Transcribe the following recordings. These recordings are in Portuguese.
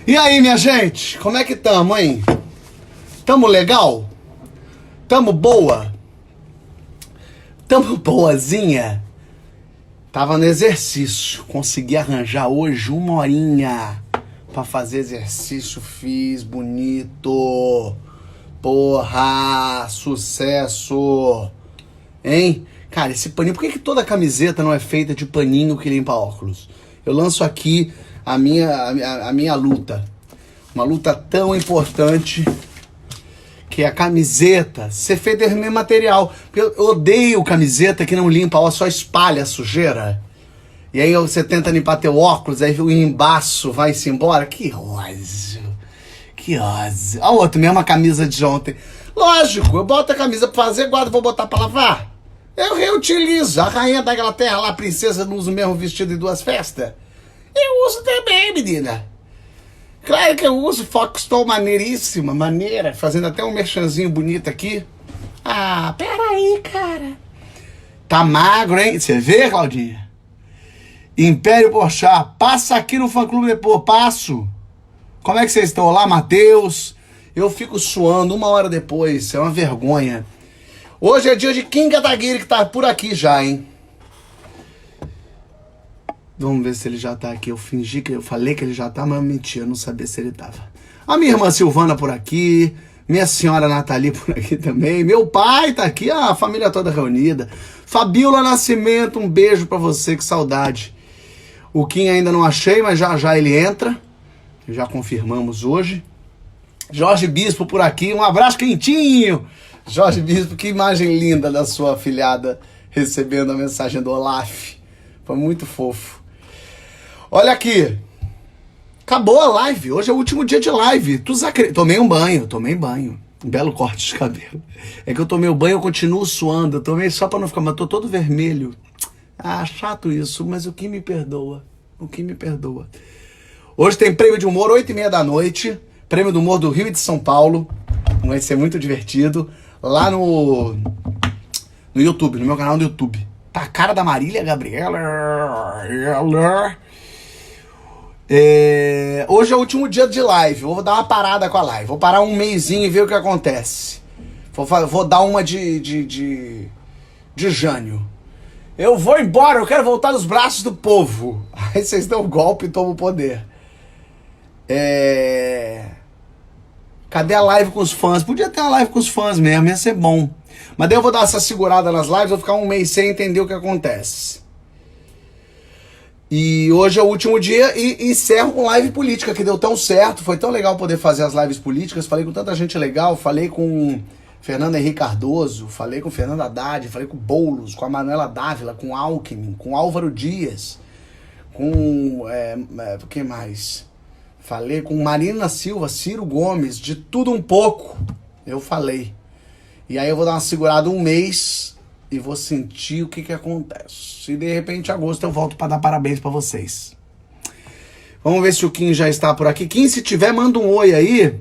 E aí, minha gente, como é que tamo, hein? Tamo legal? Tamo boa? Tamo boazinha? Tava no exercício, consegui arranjar hoje 1 horinha pra fazer exercício, fiz bonito. Porra, sucesso. Hein? Cara, esse paninho, por que toda camiseta não é feita de paninho que limpa óculos? Eu lanço aqui a minha luta. Uma luta tão importante que é a camiseta ser feita do mesmo material. Eu odeio camiseta que não limpa, ela só espalha a sujeira. E aí você tenta limpar teu óculos, aí o embaço vai-se embora. Que ódio. Que ódio. A outra, mesma camisa de ontem. Lógico, eu boto a camisa pra fazer, guardo, vou botar pra lavar. Eu reutilizo. A rainha da Inglaterra lá, a princesa, não usa o mesmo vestido em 2 festas. Eu uso também, menina. Claro que eu uso Foxton maneiríssima, maneira, fazendo até um merchanzinho bonito aqui. Ah, peraí, cara. Tá magro, hein? Você vê, Claudinha? Império Porchat, passa aqui no fã-clube depois, passo. Como é que vocês estão lá, Matheus? Eu fico suando 1 hora depois, é uma vergonha. Hoje é dia de Kim Kataguiri, que tá por aqui já, hein? Vamos ver se ele já tá aqui. Eu fingi que eu falei que ele já tá, mas mentira, eu não sabia se ele tava. A minha irmã Silvana por aqui, minha senhora Nathalie por aqui também, meu pai tá aqui, a família toda reunida. Fabiola Nascimento, um beijo pra você, que saudade. O Kim ainda não achei, mas já já ele entra. Já confirmamos hoje. Jorge Bispo por aqui, um abraço quentinho. Jorge Bispo, que imagem linda da sua afilhada recebendo a mensagem do Olaf. Foi muito fofo. Olha aqui. Acabou a live. Hoje é o último dia de live. Tomei um banho. Um belo corte de cabelo. É que eu tomei o banho, eu continuo suando. Eu tomei só pra não ficar, mas eu tô todo vermelho. Ah, chato isso, mas o que me perdoa? O que me perdoa? Hoje tem prêmio de humor, 8h30 da noite. Prêmio do humor do Rio e de São Paulo. Vai ser muito divertido. Lá no YouTube, no meu canal do YouTube. Tá a cara da Marília Gabriela. Hoje é o último dia de live. Vou dar uma parada com a live. Vou parar um mesinho e ver o que acontece. Vou dar uma de Jânio. Eu vou embora, eu quero voltar nos braços do povo. Aí vocês dão um golpe e tomam o poder. Cadê a live com os fãs? Podia ter uma live com os fãs mesmo, ia ser bom. Mas daí eu vou dar essa segurada nas lives, vou ficar um mês sem entender o que acontece. E hoje é o último dia e encerro com live política, que deu tão certo. Foi tão legal poder fazer as lives políticas. Falei com tanta gente legal, falei com Fernando Henrique Cardoso, falei com Fernando Haddad, falei com Boulos, com a Manuela Dávila, com Alckmin, com Álvaro Dias, com... quem mais? Falei com Marina Silva, Ciro Gomes, de tudo um pouco. Eu falei. E aí eu vou dar uma segurada um mês e vou sentir o que acontece. E de repente, em agosto, eu volto para dar parabéns para vocês. Vamos ver se o Kim já está por aqui. Kim, se tiver, manda um oi aí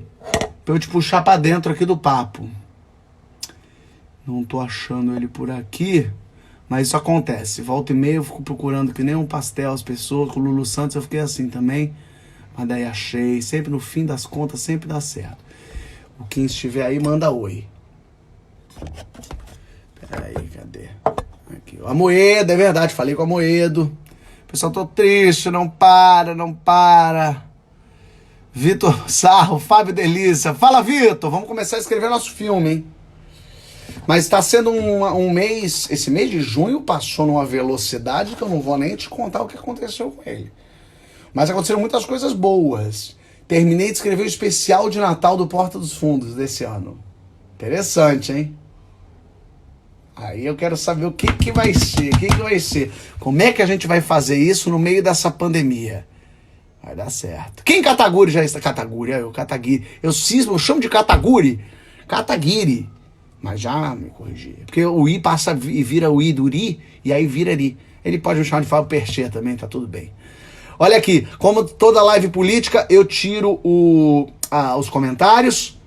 para eu te puxar para dentro aqui do papo. Não tô achando ele por aqui, mas isso acontece. Volta e meia eu fico procurando que nem um pastel as pessoas. Com o Lulu Santos eu fiquei assim também. Mas daí achei. Sempre no fim das contas, sempre dá certo. O Kim estiver aí, manda oi. Peraí, cadê? Aqui. A Moedo, é verdade, falei com a Moedo. Pessoal, tô triste, não para. Vitor Sarro, Fábio Delícia. Fala, Vitor, vamos começar a escrever nosso filme, hein? Mas tá sendo um mês, esse mês de junho passou numa velocidade que eu não vou nem te contar o que aconteceu com ele. Mas aconteceram muitas coisas boas. Terminei de escrever o especial de Natal do Porta dos Fundos desse ano. Interessante, hein? Aí eu quero saber o que vai ser, Como é que a gente vai fazer isso no meio dessa pandemia? Vai dar certo. Quem Kataguiri já está? Kataguiri. Eu chamo de Kataguiri. Kataguiri. Mas já me corrigi. Porque o I passa e vira o I do Ri, e aí vira Ri. Ele pode me chamar de Fábio Perchê também, tá tudo bem. Olha aqui, como toda live política, eu tiro os comentários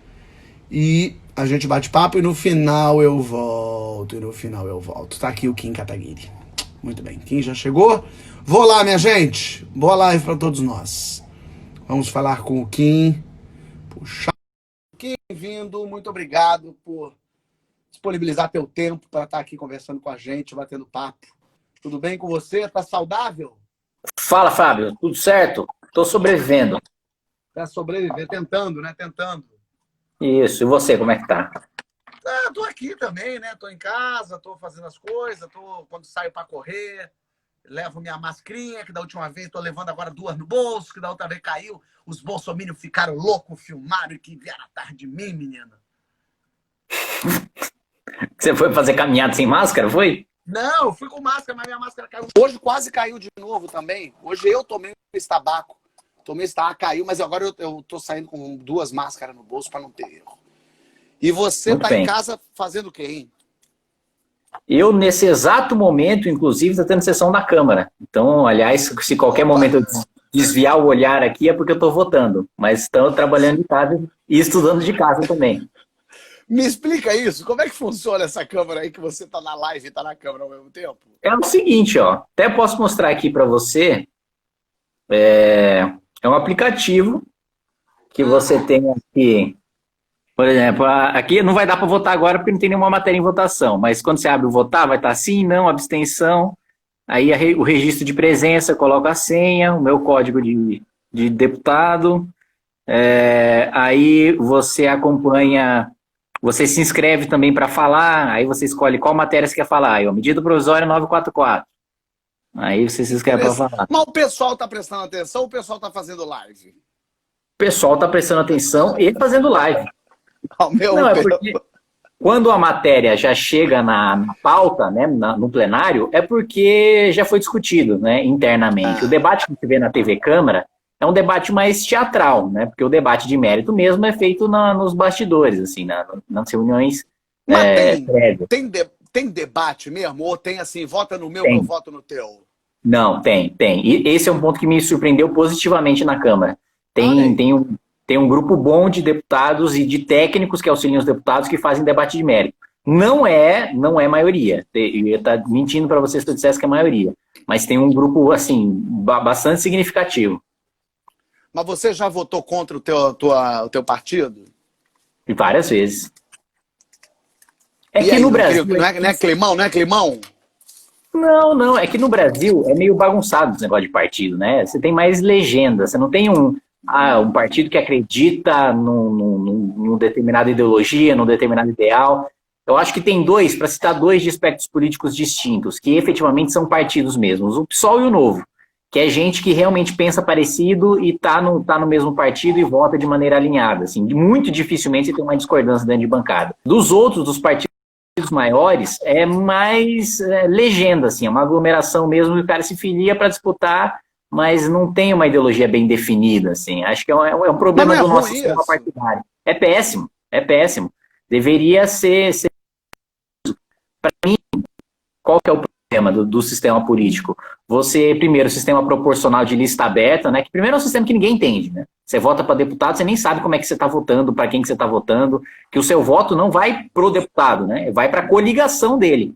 e a gente bate papo e no final eu volto. Tá aqui o Kim Kataguiri. Muito bem, Kim já chegou. Vou lá, minha gente. Boa live pra todos nós. Vamos falar com o Kim. Puxa, Kim, vindo, muito obrigado por disponibilizar teu tempo para estar aqui conversando com a gente, batendo papo. Tudo bem com você? Tá saudável? Fala, Fábio. Tudo certo? Tô sobrevivendo. Tá sobrevivendo, tentando, né? Tentando. Isso. E você, como é que tá? Tô aqui também, né? Tô em casa, tô fazendo as coisas, quando saio para correr, levo minha mascarinha, que da última vez tô levando agora 2 no bolso, que da outra vez caiu, os bolsominions ficaram loucos, filmaram e que vieram atrás de mim, menina. Você foi fazer caminhada sem máscara, foi? Não, eu fui com máscara, mas minha máscara caiu. Hoje quase caiu de novo também. Hoje eu tomei esse tabaco. Tomei esse tabaco, caiu, mas agora eu tô saindo com 2 máscaras no bolso para não ter erro. E você Muito tá bem. em casa fazendo o quê, hein? Eu, nesse exato momento, inclusive, está tendo sessão da Câmara. Então, aliás, se qualquer momento eu desviar o olhar aqui, é porque eu estou votando. Mas estou trabalhando de casa e estudando de casa também. Me explica isso. Como é que funciona essa câmera aí que você tá na live e tá na câmera ao mesmo tempo? É o seguinte, ó. Até posso mostrar aqui para você. É um aplicativo que você tem aqui. Por exemplo, aqui não vai dar para votar agora porque não tem nenhuma matéria em votação, mas quando você abre o votar, vai estar sim, não, abstenção, aí o registro de presença, coloca a senha, o meu código de deputado, aí você acompanha, você se inscreve também para falar, aí você escolhe qual matéria você quer falar, aí, ó, medida provisória 944, aí você se inscreve para falar. Mas o pessoal tá prestando atenção ou o pessoal tá fazendo live? O pessoal está prestando atenção e fazendo live. Ao meu Não, é tempo. porque quando a matéria já chega na pauta, né, no plenário, é porque já foi discutido, né, internamente. O debate que você vê na TV Câmara é um debate mais teatral, né, porque o debate de mérito mesmo é feito nos bastidores, assim, nas reuniões Mas tem debate mesmo? Ou tem assim, vota no meu que eu voto no teu? Não, tem. E esse é um ponto que me surpreendeu positivamente na Câmara. Tem um grupo bom de deputados e de técnicos que auxiliam os deputados que fazem debate de mérito. Não é maioria. Eu ia estar mentindo para vocês se eu dissesse que é maioria. Mas tem um grupo, assim, bastante significativo. Mas você já votou contra o teu partido? E várias vezes. É E que aí, no Brasil... Não é climão, não é climão? Não. É que no Brasil é meio bagunçado esse negócio de partido, né? Você tem mais legenda. Você não tem um partido que acredita num determinada ideologia, num determinado ideal. Eu acho que tem para citar 2 de espectros políticos distintos, que efetivamente são partidos mesmos, o PSOL e o Novo, que é gente que realmente pensa parecido e tá no mesmo partido e vota de maneira alinhada. Assim, muito dificilmente você tem uma discordância dentro de bancada. Dos outros, dos partidos maiores, é mais legenda, assim, é uma aglomeração mesmo, e o cara se filia para disputar, mas não tem uma ideologia bem definida, assim. Acho que é um problema do nosso sistema partidário. É péssimo. Deveria ser... Para mim, qual que é o problema do sistema político? Você, primeiro, o sistema proporcional de lista aberta, né? Que primeiro é um sistema que ninguém entende, né? Você vota para deputado, você nem sabe como é que você está votando, para quem que você está votando, que o seu voto não vai pro deputado, né? Vai para a coligação dele.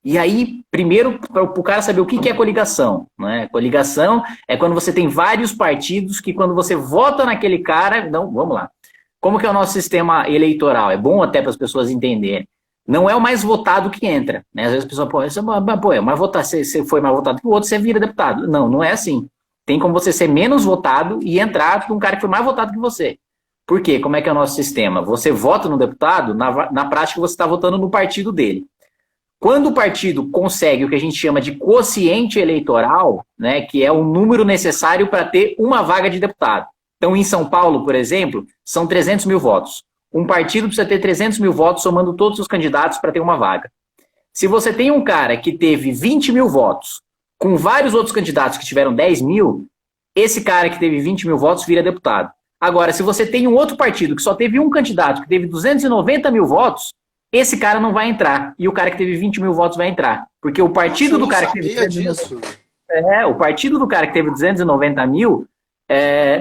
E aí, primeiro, para o cara saber o que é coligação, né? Coligação é quando você tem vários partidos que quando você vota naquele cara... Não, vamos lá. Como que é o nosso sistema eleitoral? É bom até para as pessoas entenderem. Não é o mais votado que entra, né? Às vezes a pessoa, você foi mais votado que o outro, você vira deputado. Não é assim. Tem como você ser menos votado e entrar com um cara que foi mais votado que você. Por quê? Como é que é o nosso sistema? Você vota no deputado, na prática você está votando no partido dele. Quando o partido consegue o que a gente chama de quociente eleitoral, né, que é o número necessário para ter uma vaga de deputado. Então, em São Paulo, por exemplo, são 300 mil votos. Um partido precisa ter 300 mil votos, somando todos os candidatos para ter uma vaga. Se você tem um cara que teve 20 mil votos, com vários outros candidatos que tiveram 10 mil, esse cara que teve 20 mil votos vira deputado. Agora, se você tem um outro partido que só teve um candidato que teve 290 mil votos, esse cara não vai entrar. E o cara que teve 20 mil votos vai entrar. Porque o partido do cara que teve... o partido do cara que teve 290 mil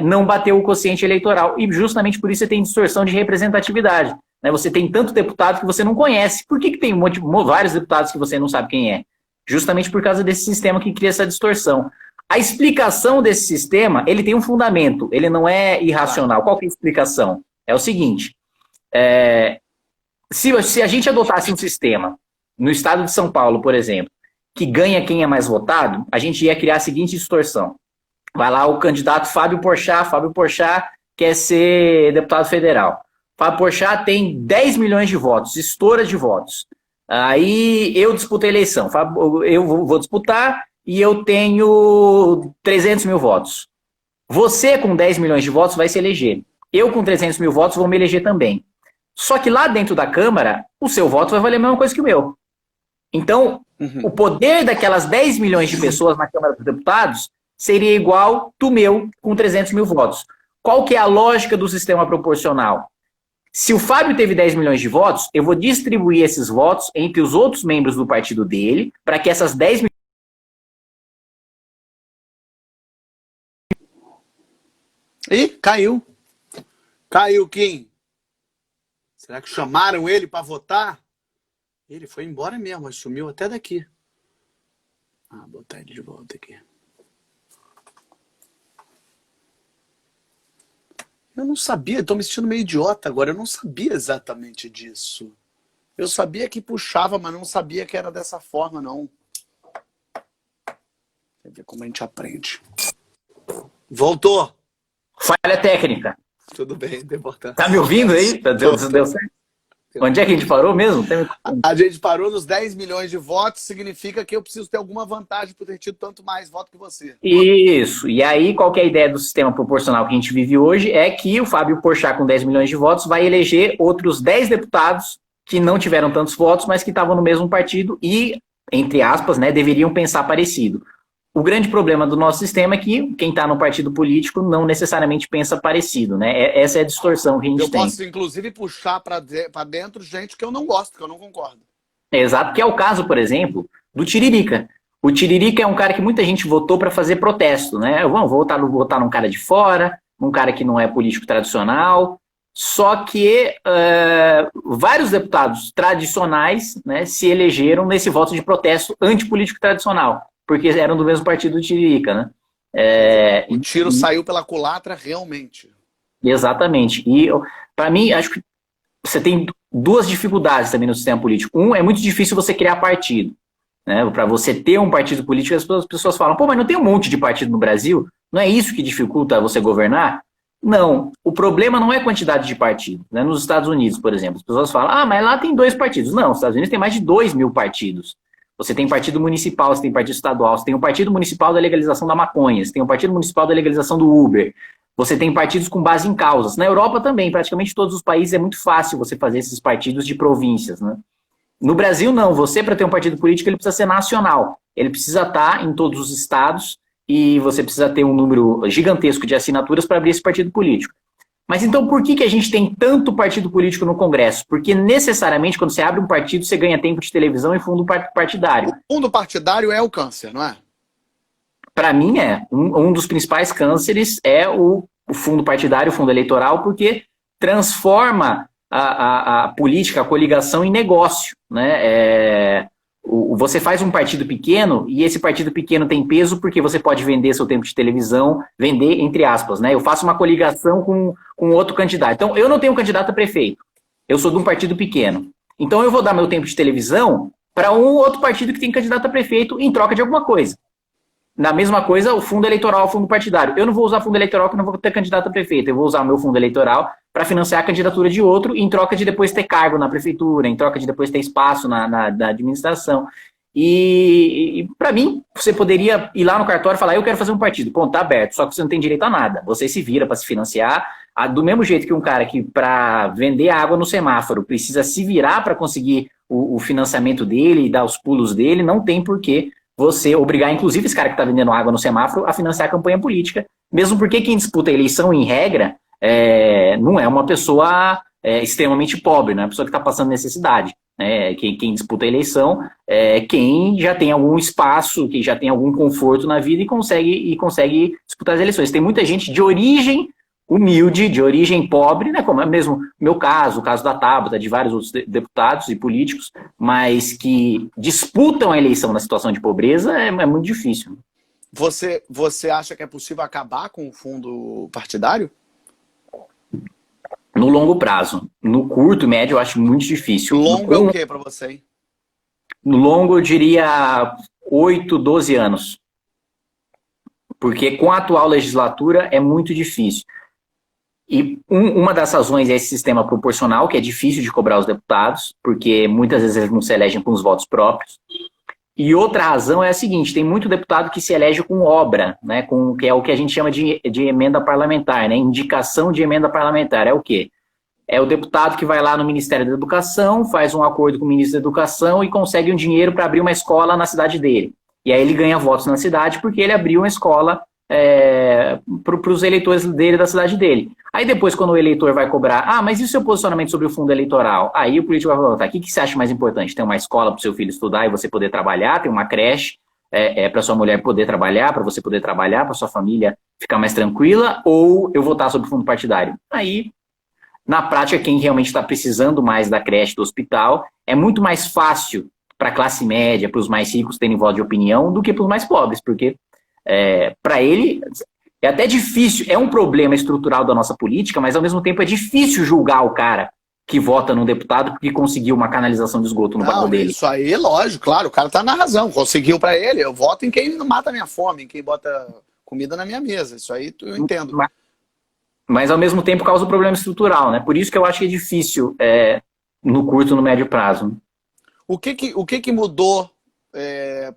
não bateu o quociente eleitoral. E justamente por isso você tem distorção de representatividade. Né? Você tem tanto deputado que você não conhece. Por que tem vários deputados que você não sabe quem é? Justamente por causa desse sistema que cria essa distorção. A explicação desse sistema, ele tem um fundamento, ele não é irracional. Qual que é a explicação? É o seguinte, se a gente adotasse um sistema, no estado de São Paulo, por exemplo, que ganha quem é mais votado, a gente ia criar a seguinte distorção. Vai lá o candidato Fábio Porchat quer ser deputado federal. Fábio Porchat tem 10 milhões de votos, estoura de votos. Aí eu disputo a eleição. Eu vou disputar e eu tenho 300 mil votos. Você com 10 milhões de votos vai se eleger. Eu com 300 mil votos vou me eleger também. Só que lá dentro da Câmara, o seu voto vai valer a mesma coisa que o meu. Então, o poder daquelas 10 milhões de pessoas na Câmara dos Deputados seria igual do meu com 300 mil votos. Qual que é a lógica do sistema proporcional? Se o Fábio teve 10 milhões de votos, eu vou distribuir esses votos entre os outros membros do partido dele, para que essas 10 milhões... Ih, caiu. Caiu, Kim. Será que chamaram ele para votar? Ele foi embora mesmo, mas sumiu até daqui. Vou botar ele de volta aqui. Eu não sabia, estou me sentindo meio idiota agora. Eu não sabia exatamente disso. Eu sabia que puxava, mas não sabia que era dessa forma, não. Quer ver como a gente aprende. Voltou. Falha técnica. Tudo bem, não tem importância. Tá me ouvindo aí? Deu certo? Onde é que a gente parou mesmo? A gente parou nos 10 milhões de votos, significa que eu preciso ter alguma vantagem por ter tido tanto mais voto que você. Isso. E aí, qual que é a ideia do sistema proporcional que a gente vive hoje? É que o Fábio Porchat, com 10 milhões de votos, vai eleger outros 10 deputados que não tiveram tantos votos, mas que estavam no mesmo partido e, entre aspas, né, deveriam pensar parecido. O grande problema do nosso sistema é que quem está no partido político não necessariamente pensa parecido, né? Essa é a distorção que a gente tem. Eu posso, inclusive, puxar para dentro gente que eu não gosto, que eu não concordo. Exato, que é o caso, por exemplo, do Tiririca. O Tiririca é um cara que muita gente votou para fazer protesto, né? Vamos votar num cara de fora, num cara que não é político tradicional. Só que vários deputados tradicionais, né, se elegeram nesse voto de protesto antipolítico tradicional, porque eram do mesmo partido do Tiririca, né? O tiro saiu pela culatra realmente. Exatamente. E, para mim, acho que você tem duas dificuldades também no sistema político. Um, é muito difícil você criar partido, né? Para você ter um partido político, as pessoas falam, pô, mas não tem um monte de partido no Brasil? Não é isso que dificulta você governar? Não. O problema não é a quantidade de partidos, né? Nos Estados Unidos, por exemplo, as pessoas falam, mas lá tem 2 partidos. Não, nos Estados Unidos tem mais de 2 mil partidos. Você tem partido municipal, você tem partido estadual, você tem o partido municipal da legalização da maconha, você tem o partido municipal da legalização do Uber, você tem partidos com base em causas. Na Europa também, praticamente todos os países é muito fácil você fazer esses partidos de províncias, né? No Brasil, não. Você, para ter um partido político, ele precisa ser nacional. Ele precisa estar em todos os estados e você precisa ter um número gigantesco de assinaturas para abrir esse partido político. Mas então por que a gente tem tanto partido político no Congresso? Porque necessariamente quando você abre um partido, você ganha tempo de televisão e fundo partidário. O fundo partidário é o câncer, não é? Para mim um dos principais cânceres é o fundo partidário, o fundo eleitoral, porque transforma a política, a coligação em negócio, né? Você faz um partido pequeno e esse partido pequeno tem peso porque você pode vender seu tempo de televisão, vender entre aspas, né? Eu faço uma coligação com outro candidato. Então, eu não tenho candidato a prefeito. Eu sou de um partido pequeno. Então, eu vou dar meu tempo de televisão para um outro partido que tem candidato a prefeito em troca de alguma coisa. Na mesma coisa, o fundo eleitoral, o fundo partidário. Eu não vou usar fundo eleitoral porque eu não vou ter candidato a prefeito. Eu vou usar o meu fundo eleitoral para financiar a candidatura de outro em troca de depois ter cargo na prefeitura, em troca de depois ter espaço na administração. E para mim, você poderia ir lá no cartório e falar, eu quero fazer um partido. Ponto, tá aberto, só que você não tem direito a nada. Você se vira para se financiar. Do mesmo jeito que um cara que, para vender água no semáforo, precisa se virar para conseguir o financiamento dele e dar os pulos dele, não tem porquê você obrigar, inclusive, esse cara que está vendendo água no semáforo a financiar a campanha política, mesmo porque quem disputa a eleição, em regra, não é uma pessoa extremamente pobre, não é uma pessoa que está passando necessidade. Quem disputa a eleição é quem já tem algum espaço, quem já tem algum conforto na vida e consegue disputar as eleições. Tem muita gente de origem humilde, de origem pobre, né, como é mesmo meu caso, o caso da Tabata, de vários outros deputados e políticos, mas que disputam a eleição na situação de pobreza é muito difícil. Você acha que é possível acabar com o fundo partidário? No longo prazo. No curto e médio, eu acho muito difícil. Longo é o que para você, hein? No longo, eu diria 8, 12 anos. Porque com a atual legislatura é muito difícil. E uma das razões é esse sistema proporcional, que é difícil de cobrar os deputados, porque muitas vezes eles não se elegem com os votos próprios. E outra razão é a seguinte, tem muito deputado que se elege com obra, né, que é o que a gente chama de emenda parlamentar, né, indicação de emenda parlamentar. É o quê? É o deputado que vai lá no Ministério da Educação, faz um acordo com o ministro da Educação e consegue um dinheiro para abrir uma escola na cidade dele. E aí ele ganha votos na cidade porque ele abriu uma escola para os eleitores dele, da cidade dele. Aí depois, quando o eleitor vai cobrar, mas e o seu posicionamento sobre o fundo eleitoral? Aí o político vai falar, tá, o que você acha mais importante? Ter uma escola para o seu filho estudar e você poder trabalhar, ter uma creche para sua mulher poder trabalhar, para você poder trabalhar, para sua família ficar mais tranquila, ou eu votar sobre o fundo partidário? Aí, na prática, quem realmente está precisando mais da creche do hospital, é muito mais fácil para a classe média, para os mais ricos terem voto de opinião, do que para os mais pobres, porque para ele é até difícil, é um problema estrutural da nossa política, mas ao mesmo tempo é difícil julgar o cara que vota num deputado porque conseguiu uma canalização de esgoto no bairro dele. Isso aí, lógico, claro, o cara tá na razão, conseguiu para ele, eu voto em quem não mata a minha fome, em quem bota comida na minha mesa, isso aí eu entendo. Mas ao mesmo tempo causa um problema estrutural, né? Por isso que eu acho que é difícil no curto e no médio prazo. O que mudou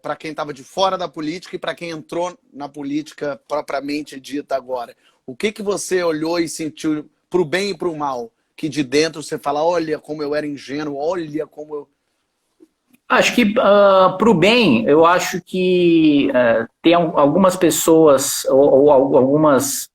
para quem estava de fora da política e para quem entrou na política propriamente dita agora? O que você olhou e sentiu para o bem e para o mal? Que de dentro você fala, olha como eu era ingênuo, olha como eu... Acho que para o bem, eu acho que tem algumas pessoas ou algumas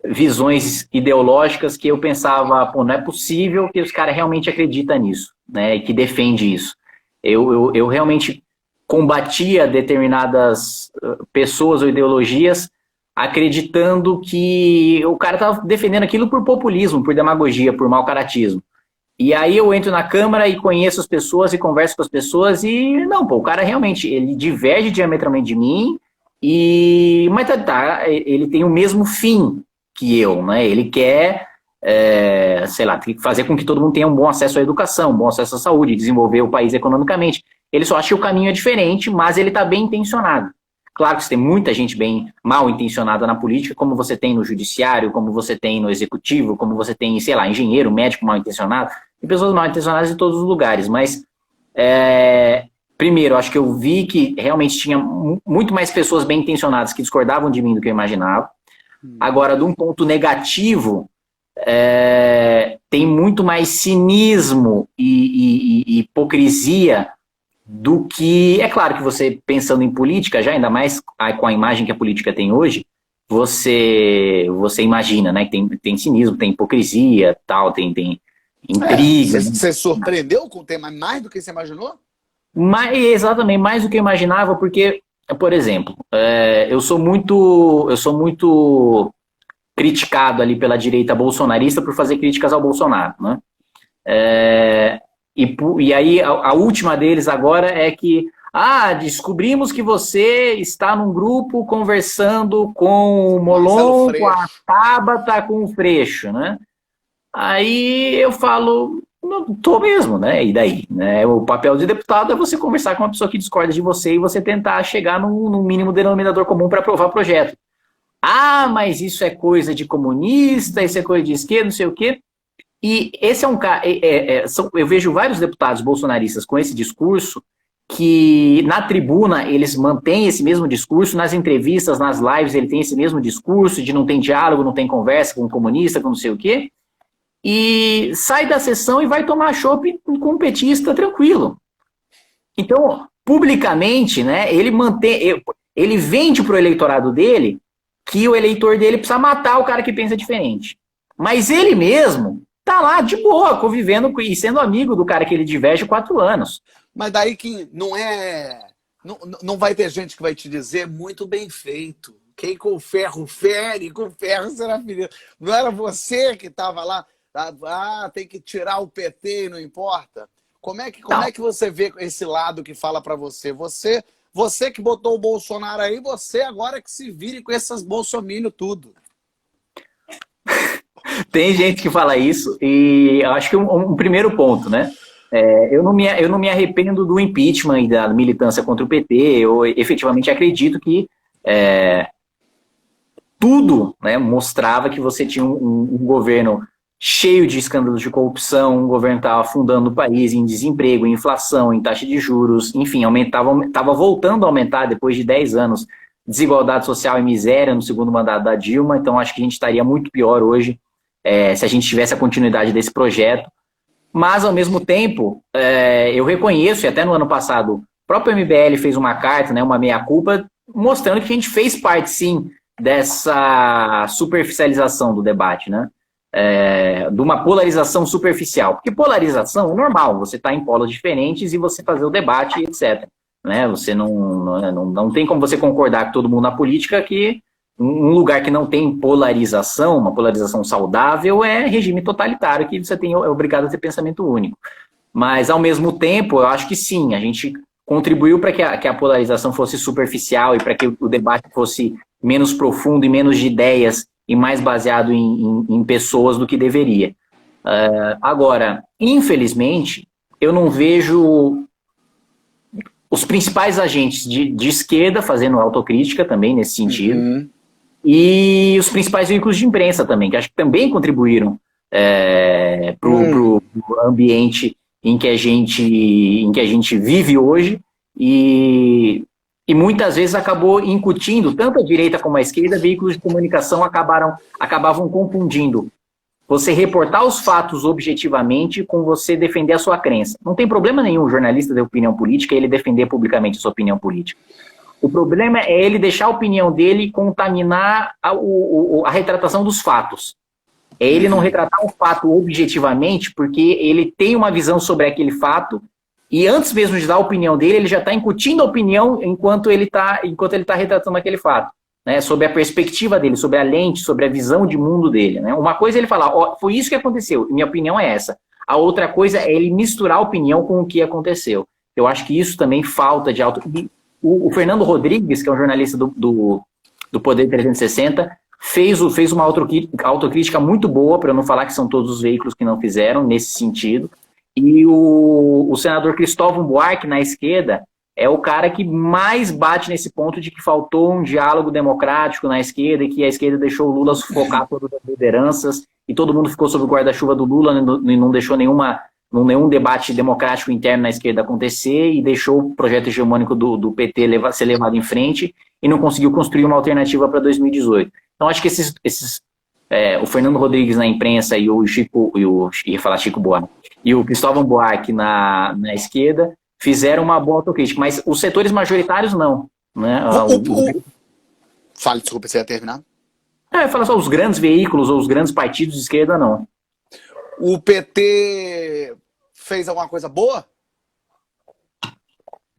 visões ideológicas que eu pensava, pô, não é possível que os caras realmente acreditam nisso, né, e que defende isso. Eu realmente combatia determinadas pessoas ou ideologias acreditando que o cara estava defendendo aquilo por populismo, por demagogia, por mau caratismo. E aí eu entro na Câmara e conheço as pessoas e converso com as pessoas e, não, pô, o cara realmente, ele diverge diametralmente de mim, mas ele tem o mesmo fim que eu, né? Ele quer, sei lá, fazer com que todo mundo tenha um bom acesso à educação, um bom acesso à saúde, desenvolver o país economicamente. Ele só acha que o caminho é diferente, mas ele está bem intencionado. Claro que você tem muita gente bem mal intencionada na política, como você tem no judiciário, como você tem no executivo, como você tem, sei lá, engenheiro, médico mal intencionado, tem pessoas mal intencionadas em todos os lugares, mas primeiro, acho que eu vi que realmente tinha muito mais pessoas bem intencionadas que discordavam de mim do que eu imaginava. Agora, de um ponto negativo, tem muito mais cinismo e hipocrisia do que... É claro que você, pensando em política, já ainda mais com a imagem que a política tem hoje, você imagina, né, que tem cinismo, tem hipocrisia, tal, tem intriga. Você surpreendeu com o tema mais do que você imaginou? Exatamente, mais do que eu imaginava, porque, por exemplo, eu sou muito criticado ali pela direita bolsonarista por fazer críticas ao Bolsonaro, né? E aí a última deles agora é que descobrimos que você está num grupo conversando com o Molon, com a Tabata, com o Freixo, né? Aí eu falo, não tô mesmo, né? E daí? Né? O papel de deputado é você conversar com uma pessoa que discorda de você e você tentar chegar num mínimo denominador comum para aprovar o projeto. Mas isso é coisa de comunista, isso é coisa de esquerda, não sei o quê. E esse é um cara... eu vejo vários deputados bolsonaristas com esse discurso que na tribuna eles mantêm esse mesmo discurso, nas entrevistas, nas lives, ele tem esse mesmo discurso de não tem diálogo, não tem conversa com o comunista, com não sei o quê. E sai da sessão e vai tomar chopp com um petista tranquilo. Então, publicamente, né, ele vende para o eleitorado dele que o eleitor dele precisa matar o cara que pensa diferente. Mas ele mesmo tá lá de boa, convivendo e sendo amigo do cara que ele diverge 4 anos. Mas daí que não é... Não vai ter gente que vai te dizer muito bem feito. Quem com ferro fere, com ferro será ferido. Não era você que estava lá... tem que tirar o PT e não importa. Como é que você vê esse lado que fala para você? Você Você que botou o Bolsonaro aí, você agora que se vire com essas bolsominion tudo. Tem gente que fala isso, e eu acho que um primeiro ponto, né? Eu não me arrependo do impeachment e da militância contra o PT. Eu efetivamente acredito que tudo, né, mostrava que você tinha um governo cheio de escândalos de corrupção, um governo que estava afundando o país em desemprego, em inflação, em taxa de juros, enfim, estava voltando a aumentar depois de 10 anos, desigualdade social e miséria no segundo mandato da Dilma. Então acho que a gente estaria muito pior hoje se a gente tivesse a continuidade desse projeto. Mas, ao mesmo tempo, eu reconheço, e até no ano passado, o próprio MBL fez uma carta, né, uma meia-culpa, mostrando que a gente fez parte, sim, dessa superficialização do debate, né? De uma polarização superficial. Porque polarização é normal, você está em polos diferentes e você fazer o debate, etc. Né? Você não tem como você concordar com todo mundo na política que um lugar que não tem polarização, uma polarização saudável, é regime totalitário, que você é obrigado a ter pensamento único. Mas, ao mesmo tempo, eu acho que sim, a gente contribuiu para que a polarização fosse superficial e para que o debate fosse menos profundo e menos de ideias e mais baseado em pessoas do que deveria. Agora, infelizmente, eu não vejo os principais agentes de esquerda fazendo autocrítica também nesse sentido, e os principais veículos de imprensa também, que acho que também contribuíram para o ambiente em que a gente vive hoje, e muitas vezes acabou incutindo, tanto a direita como a esquerda, veículos de comunicação acabavam confundindo você reportar os fatos objetivamente com você defender a sua crença. Não tem problema nenhum o jornalista de opinião política ele defender publicamente a sua opinião política. O problema é ele deixar a opinião dele contaminar a retratação dos fatos. É ele não retratar o fato objetivamente porque ele tem uma visão sobre aquele fato e antes mesmo de dar a opinião dele, ele já está incutindo a opinião enquanto ele está retratando aquele fato, né? Sobre a perspectiva dele, sobre a lente, sobre a visão de mundo dele. Né? Uma coisa é ele falar, foi isso que aconteceu, minha opinião é essa. A outra coisa é ele misturar a opinião com o que aconteceu. Eu acho que isso também falta de O Fernando Rodrigues, que é um jornalista do Poder 360, fez uma autocrítica muito boa, para eu não falar que são todos os veículos que não fizeram nesse sentido. E o senador Cristóvão Buarque, na esquerda, é o cara que mais bate nesse ponto de que faltou um diálogo democrático na esquerda e que a esquerda deixou o Lula sufocar todas as lideranças e todo mundo ficou sob o guarda-chuva do Lula e não deixou nenhum debate democrático interno na esquerda acontecer e deixou o projeto hegemônico do PT ser levado em frente e não conseguiu construir uma alternativa para 2018. Então, acho que o Fernando Rodrigues na imprensa e o Chico Buarque e o Cristóvão Buarque na esquerda fizeram uma boa autocrítica, mas os setores majoritários não. Né? Fale, desculpa, você ia terminar? Fala só, os grandes veículos ou os grandes partidos de esquerda não. O PT fez alguma coisa boa?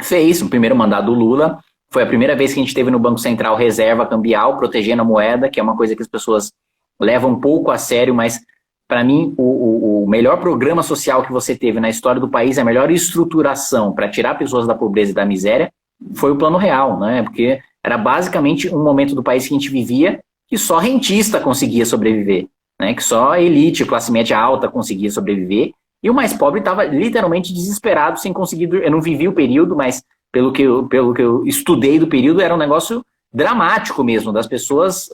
Fez, no primeiro mandato do Lula. Foi a primeira vez que a gente teve no Banco Central reserva cambial, protegendo a moeda, que é uma coisa que as pessoas levam um pouco a sério, mas para mim o melhor programa social que você teve na história do país, a melhor estruturação para tirar pessoas da pobreza e da miséria, foi o Plano Real, né? Porque era basicamente um momento do país que a gente vivia que só rentista conseguia sobreviver. Né, que só a elite, classe média alta conseguia sobreviver, e o mais pobre estava literalmente desesperado, sem conseguir dormir. Eu não vivi o período, mas pelo que eu estudei do período, era um negócio dramático mesmo, das pessoas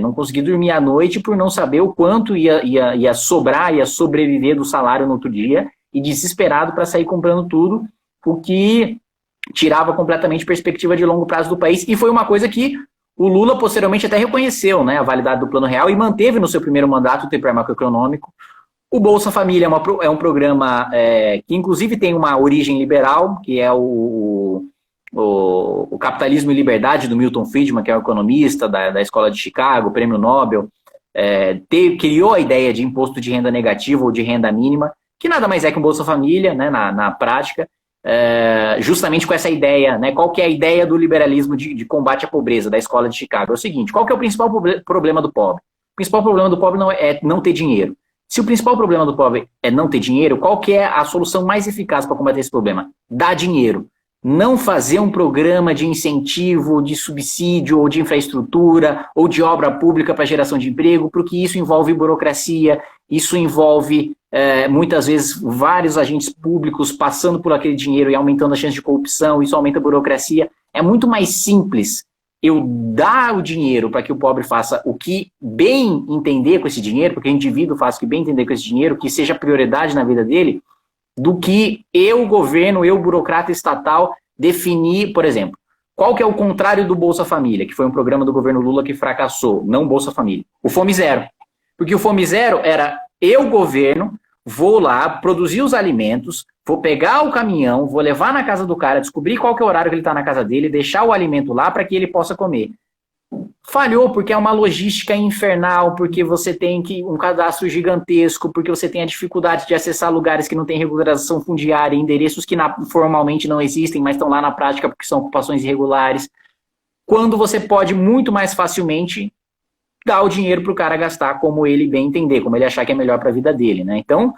não conseguir dormir à noite por não saber o quanto ia sobrar, ia sobreviver do salário no outro dia, e desesperado para sair comprando tudo, o que tirava completamente perspectiva de longo prazo do país, e foi uma coisa que o Lula, posteriormente, até reconheceu, né, a validade do Plano Real e manteve no seu primeiro mandato o TPR macroeconômico. O Bolsa Família é um programa que, inclusive, tem uma origem liberal, que é o Capitalismo e Liberdade, do Milton Friedman, que é um economista da Escola de Chicago, prêmio Nobel. Criou a ideia de imposto de renda negativa ou de renda mínima, que nada mais é que um Bolsa Família, né, na prática, justamente com essa ideia, né? Qual que é a ideia do liberalismo de combate à pobreza da Escola de Chicago? É o seguinte, qual que é o principal problema do pobre? O principal problema do pobre é não ter dinheiro. Se o principal problema do pobre é não ter dinheiro, qual que é a solução mais eficaz para combater esse problema? Dar dinheiro. não fazer um programa de incentivo, de subsídio, ou de infraestrutura, ou de obra pública para geração de emprego, porque isso envolve burocracia, isso envolve, muitas vezes, vários agentes públicos passando por aquele dinheiro e aumentando a chance de corrupção, isso aumenta a burocracia. É muito mais simples eu dar o dinheiro para que o pobre faça o que bem entender com esse dinheiro, porque o indivíduo faça o que bem entender com esse dinheiro, que seja prioridade na vida dele, do que eu, governo, eu, burocrata estatal, definir, por exemplo, qual que é o contrário do Bolsa Família, que foi um programa do governo Lula que fracassou, não Bolsa Família, o Fome Zero. Porque o Fome Zero era eu, governo, vou lá, produzir os alimentos, vou pegar o caminhão, vou levar na casa do cara, descobrir qual que é o horário que ele está na casa dele, deixar o alimento lá para que ele possa comer. Falhou porque é uma logística infernal, porque você tem um cadastro gigantesco, porque você tem a dificuldade de acessar lugares que não têm regularização fundiária, endereços que formalmente não existem, mas estão lá na prática porque são ocupações irregulares. Quando você pode muito mais facilmente dar o dinheiro para o cara gastar como ele bem entender, como ele achar que é melhor para a vida dele, né? Então,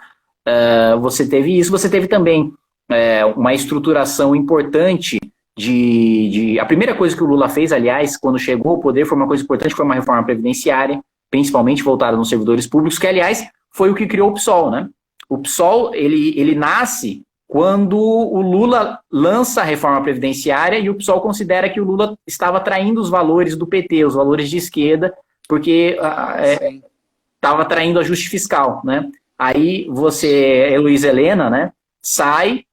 você teve isso, você teve também uma estruturação importante a primeira coisa que o Lula fez, aliás, quando chegou ao poder, foi uma coisa importante, foi uma reforma previdenciária, principalmente voltada nos servidores públicos, que, aliás, foi o que criou o PSOL, né? O PSOL, ele nasce quando o Lula lança a reforma previdenciária e o PSOL considera que o Lula estava traindo os valores do PT, os valores de esquerda, porque estava traindo ajuste fiscal, né? Aí você, Heloísa Helena, né, sai,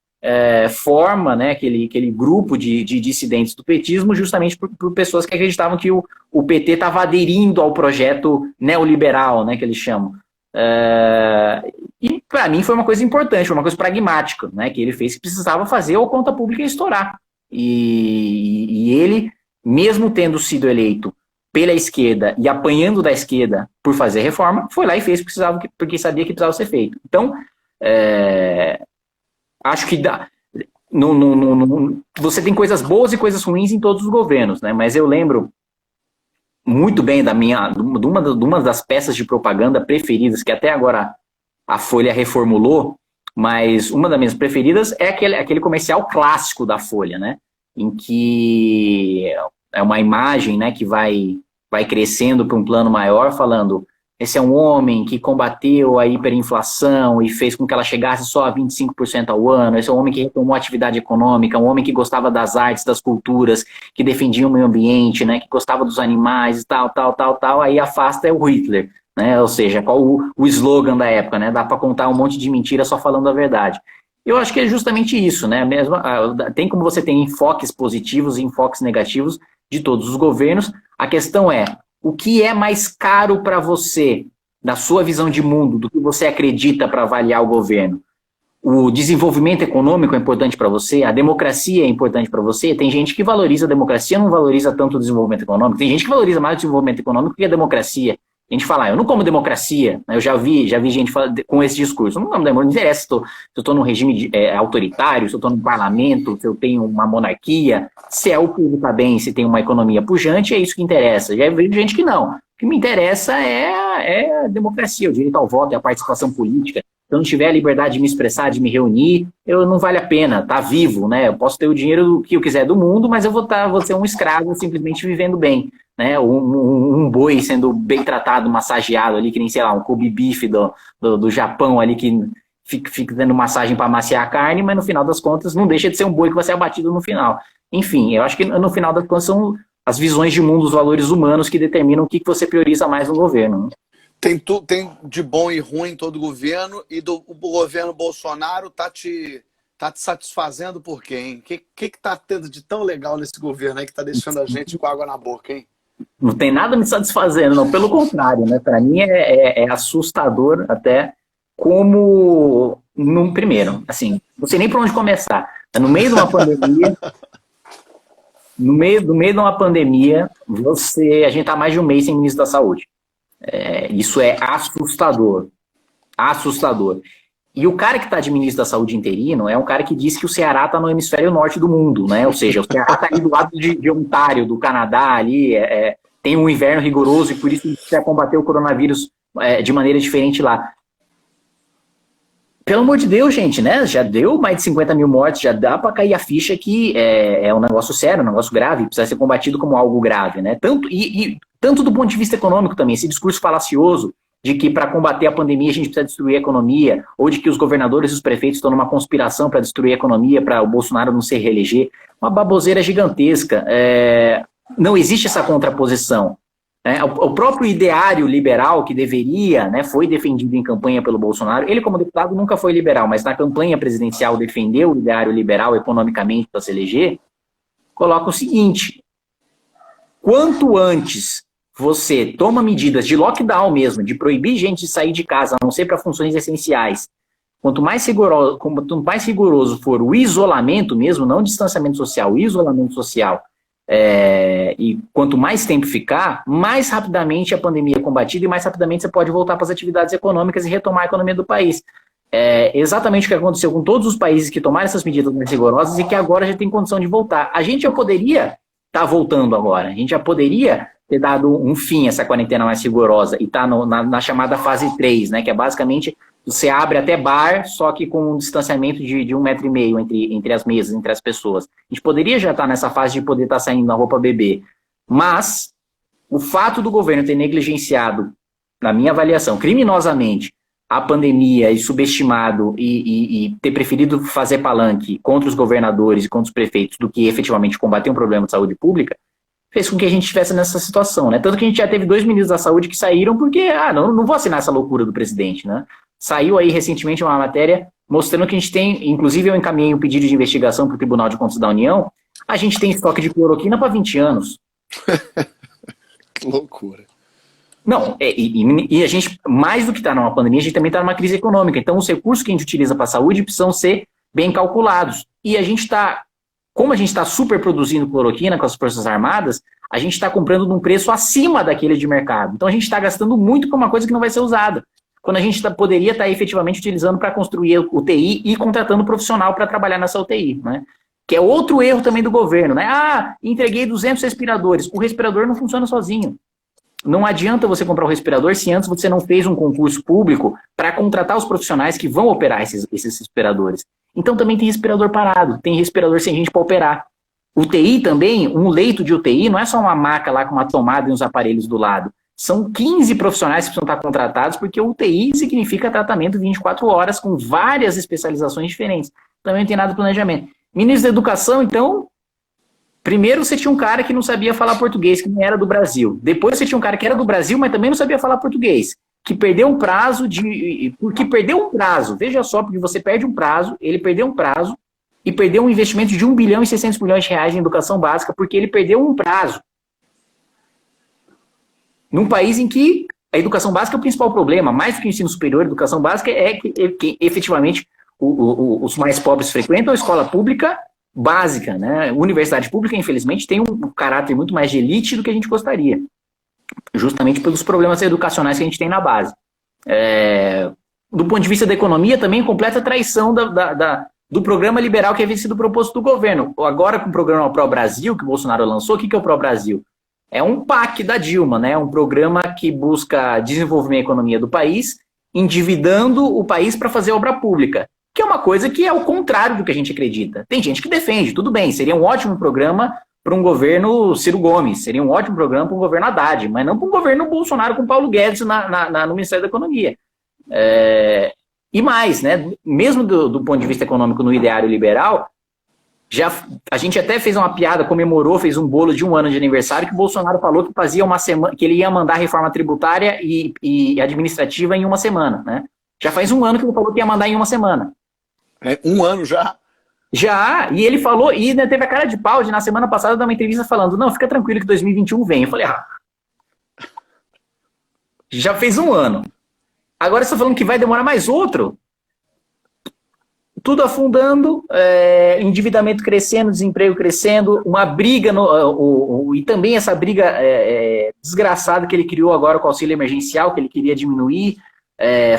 forma, né, aquele grupo de dissidentes do petismo justamente por pessoas que acreditavam que o PT estava aderindo ao projeto neoliberal, né, que eles chamam. E para mim foi uma coisa importante, foi uma coisa pragmática, né, que ele fez que precisava fazer ou a conta pública estourar. E ele, mesmo tendo sido eleito pela esquerda e apanhando da esquerda por fazer reforma, foi lá e fez porque sabia que precisava ser feito. Então, acho que você tem coisas boas e coisas ruins em todos os governos, né? Mas eu lembro muito bem de uma das peças de propaganda preferidas, que até agora a Folha reformulou, mas uma das minhas preferidas é aquele comercial clássico da Folha, né? Em que é uma imagem, né, que vai crescendo para um plano maior, falando: esse é um homem que combateu a hiperinflação e fez com que ela chegasse só a 25% ao ano. Esse é um homem que retomou a atividade econômica, um homem que gostava das artes, das culturas, que defendia o meio ambiente, né, que gostava dos animais e tal. Aí afasta é o Hitler, né? Ou seja, qual o slogan da época, né? Dá para contar um monte de mentira só falando a verdade. Eu acho que é justamente isso, né? Tem como você tem enfoques positivos e enfoques negativos de todos os governos. A questão é: o que é mais caro para você, da sua visão de mundo, do que você acredita para avaliar o governo? O desenvolvimento econômico é importante para você? A democracia é importante para você? Tem gente que valoriza a democracia, não valoriza tanto o desenvolvimento econômico. Tem gente que valoriza mais o desenvolvimento econômico que a democracia. A gente fala: eu não como democracia, eu já vi gente com esse discurso: eu não como democracia, não interessa se eu estou num regime autoritário, se eu estou num parlamento, se eu tenho uma monarquia, se o povo está bem, se tem uma economia pujante, é isso que interessa. Já vi gente que não. O que me interessa é a democracia, o direito ao voto e a participação política. Se eu não tiver a liberdade de me expressar, de me reunir, não vale a pena, tá vivo, né? Eu posso ter o dinheiro que eu quiser do mundo, mas eu vou ser um escravo simplesmente vivendo bem, né? Um boi sendo bem tratado, massageado ali, que nem, sei lá, um Kobe beef do Japão ali, que fica dando massagem para amaciar a carne, mas no final das contas não deixa de ser um boi que vai ser abatido no final. Enfim, eu acho que no final das contas são as visões de mundo, os valores humanos que determinam o que você prioriza mais no governo. Tem de bom e ruim em todo governo, e o governo Bolsonaro tá te satisfazendo por quê, hein? O que tá tendo de tão legal nesse governo aí que tá deixando a gente com água na boca, hein? Não tem nada me satisfazendo, não. Pelo contrário, né? Para mim é assustador até como, primeiro, assim, não sei nem por onde começar. No meio de uma pandemia, no meio de uma pandemia, a gente tá há mais de um mês sem ministro da Saúde. Isso é assustador. Assustador. E o cara que está de ministro da Saúde interino é um cara que diz que o Ceará está no hemisfério norte do mundo, né? Ou seja, o Ceará está ali do lado de Ontário, do Canadá, ali, tem um inverno rigoroso e por isso precisa combater o coronavírus de maneira diferente lá. Pelo amor de Deus, gente, né? Já deu mais de 50 mil mortes, já dá para cair a ficha que é um negócio sério, um negócio grave, precisa ser combatido como algo grave, né? Tanto do ponto de vista econômico também, esse discurso falacioso de que para combater a pandemia a gente precisa destruir a economia, ou de que os governadores e os prefeitos estão numa conspiração para destruir a economia, para o Bolsonaro não se reeleger, uma baboseira gigantesca. Não existe essa contraposição. O próprio ideário liberal que deveria, né, foi defendido em campanha pelo Bolsonaro, ele como deputado nunca foi liberal, mas na campanha presidencial defendeu o ideário liberal economicamente para se eleger, coloca o seguinte: quanto antes você toma medidas de lockdown mesmo, de proibir gente de sair de casa, a não ser para funções essenciais, quanto mais rigoroso for o isolamento mesmo, não o distanciamento social, o isolamento social, e quanto mais tempo ficar, mais rapidamente a pandemia é combatida e mais rapidamente você pode voltar para as atividades econômicas e retomar a economia do país. Exatamente o que aconteceu com todos os países que tomaram essas medidas mais rigorosas e que agora já tem condição de voltar. A gente já poderia estar voltando agora, a gente já poderia ter dado um fim a essa quarentena mais rigorosa e estar na chamada fase 3, né, que é basicamente você abre até bar, só que com um distanciamento de 1,5 metro entre as mesas, entre as pessoas. A gente poderia já estar nessa fase de poder estar saindo na roupa bebê. Mas o fato do governo ter negligenciado, na minha avaliação, criminosamente, a pandemia e subestimado e ter preferido fazer palanque contra os governadores e contra os prefeitos do que efetivamente combater um problema de saúde pública, fez com que a gente estivesse nessa situação, né? Tanto que a gente já teve 2 ministros da saúde que saíram porque, não vou assinar essa loucura do presidente, né? Saiu aí recentemente uma matéria mostrando que a gente tem, inclusive eu encaminhei um pedido de investigação para o Tribunal de Contas da União, a gente tem estoque de cloroquina para 20 anos. Que loucura. Não, e a gente, mais do que está numa pandemia, a gente também está numa crise econômica. Então os recursos que a gente utiliza para a saúde precisam ser bem calculados. E a gente está, como a gente está super produzindo cloroquina com as Forças Armadas, a gente está comprando num preço acima daquele de mercado. Então a gente está gastando muito por uma coisa que não vai ser usada, quando a gente poderia estar efetivamente utilizando para construir UTI e contratando profissional para trabalhar nessa UTI, né? Que é outro erro também do governo, né? Entreguei 200 respiradores. O respirador não funciona sozinho. Não adianta você comprar um respirador se antes você não fez um concurso público para contratar os profissionais que vão operar esses respiradores. Então também tem respirador parado, tem respirador sem gente para operar. UTI também, um leito de UTI não é só uma maca lá com uma tomada e uns aparelhos do lado. São 15 profissionais que precisam estar contratados, porque o UTI significa tratamento 24 horas, com várias especializações diferentes. Também não tem nada de planejamento. Ministro da Educação, então, primeiro você tinha um cara que não sabia falar português, que não era do Brasil. Depois você tinha um cara que era do Brasil, mas também não sabia falar português, que perdeu um prazo veja só, porque você perde um prazo, ele perdeu um prazo, e perdeu um investimento de 1 bilhão e 600 milhões de reais em educação básica, porque ele perdeu um prazo. Num país em que a educação básica é o principal problema, mais do que o ensino superior, a educação básica é que efetivamente os mais pobres frequentam a escola pública básica, né? Universidade pública, infelizmente, tem um caráter muito mais de elite do que a gente gostaria, justamente pelos problemas educacionais que a gente tem na base. Do ponto de vista da economia, também completa traição do programa liberal que havia sido proposto do governo. Agora, com o programa Pro Brasil, que o Bolsonaro lançou, o que é o Pro Brasil? É um PAC da Dilma, né? Um programa que busca desenvolver a economia do país, endividando o país para fazer obra pública, que é uma coisa que é o contrário do que a gente acredita. Tem gente que defende, tudo bem, seria um ótimo programa para um governo Ciro Gomes, seria um ótimo programa para um governo Haddad, mas não para um governo Bolsonaro com Paulo Guedes no Ministério da Economia. E mais, né? Mesmo do ponto de vista econômico no ideário liberal, a gente até fez uma piada, comemorou, fez um bolo de 1 ano de aniversário, que o Bolsonaro falou que fazia uma semana, que ele ia mandar a reforma tributária e administrativa em 1 semana, né? Já faz 1 ano que ele falou que ia mandar em 1 semana. 1 ano já? Já, e ele falou, e ainda teve a cara de pau de na semana passada dar uma entrevista falando, não, fica tranquilo que 2021 vem. Eu falei, já fez 1 ano. Agora você está falando que vai demorar mais outro? Tudo afundando, endividamento crescendo, desemprego crescendo, uma briga, e também essa briga desgraçada que ele criou agora com o auxílio emergencial, que ele queria diminuir,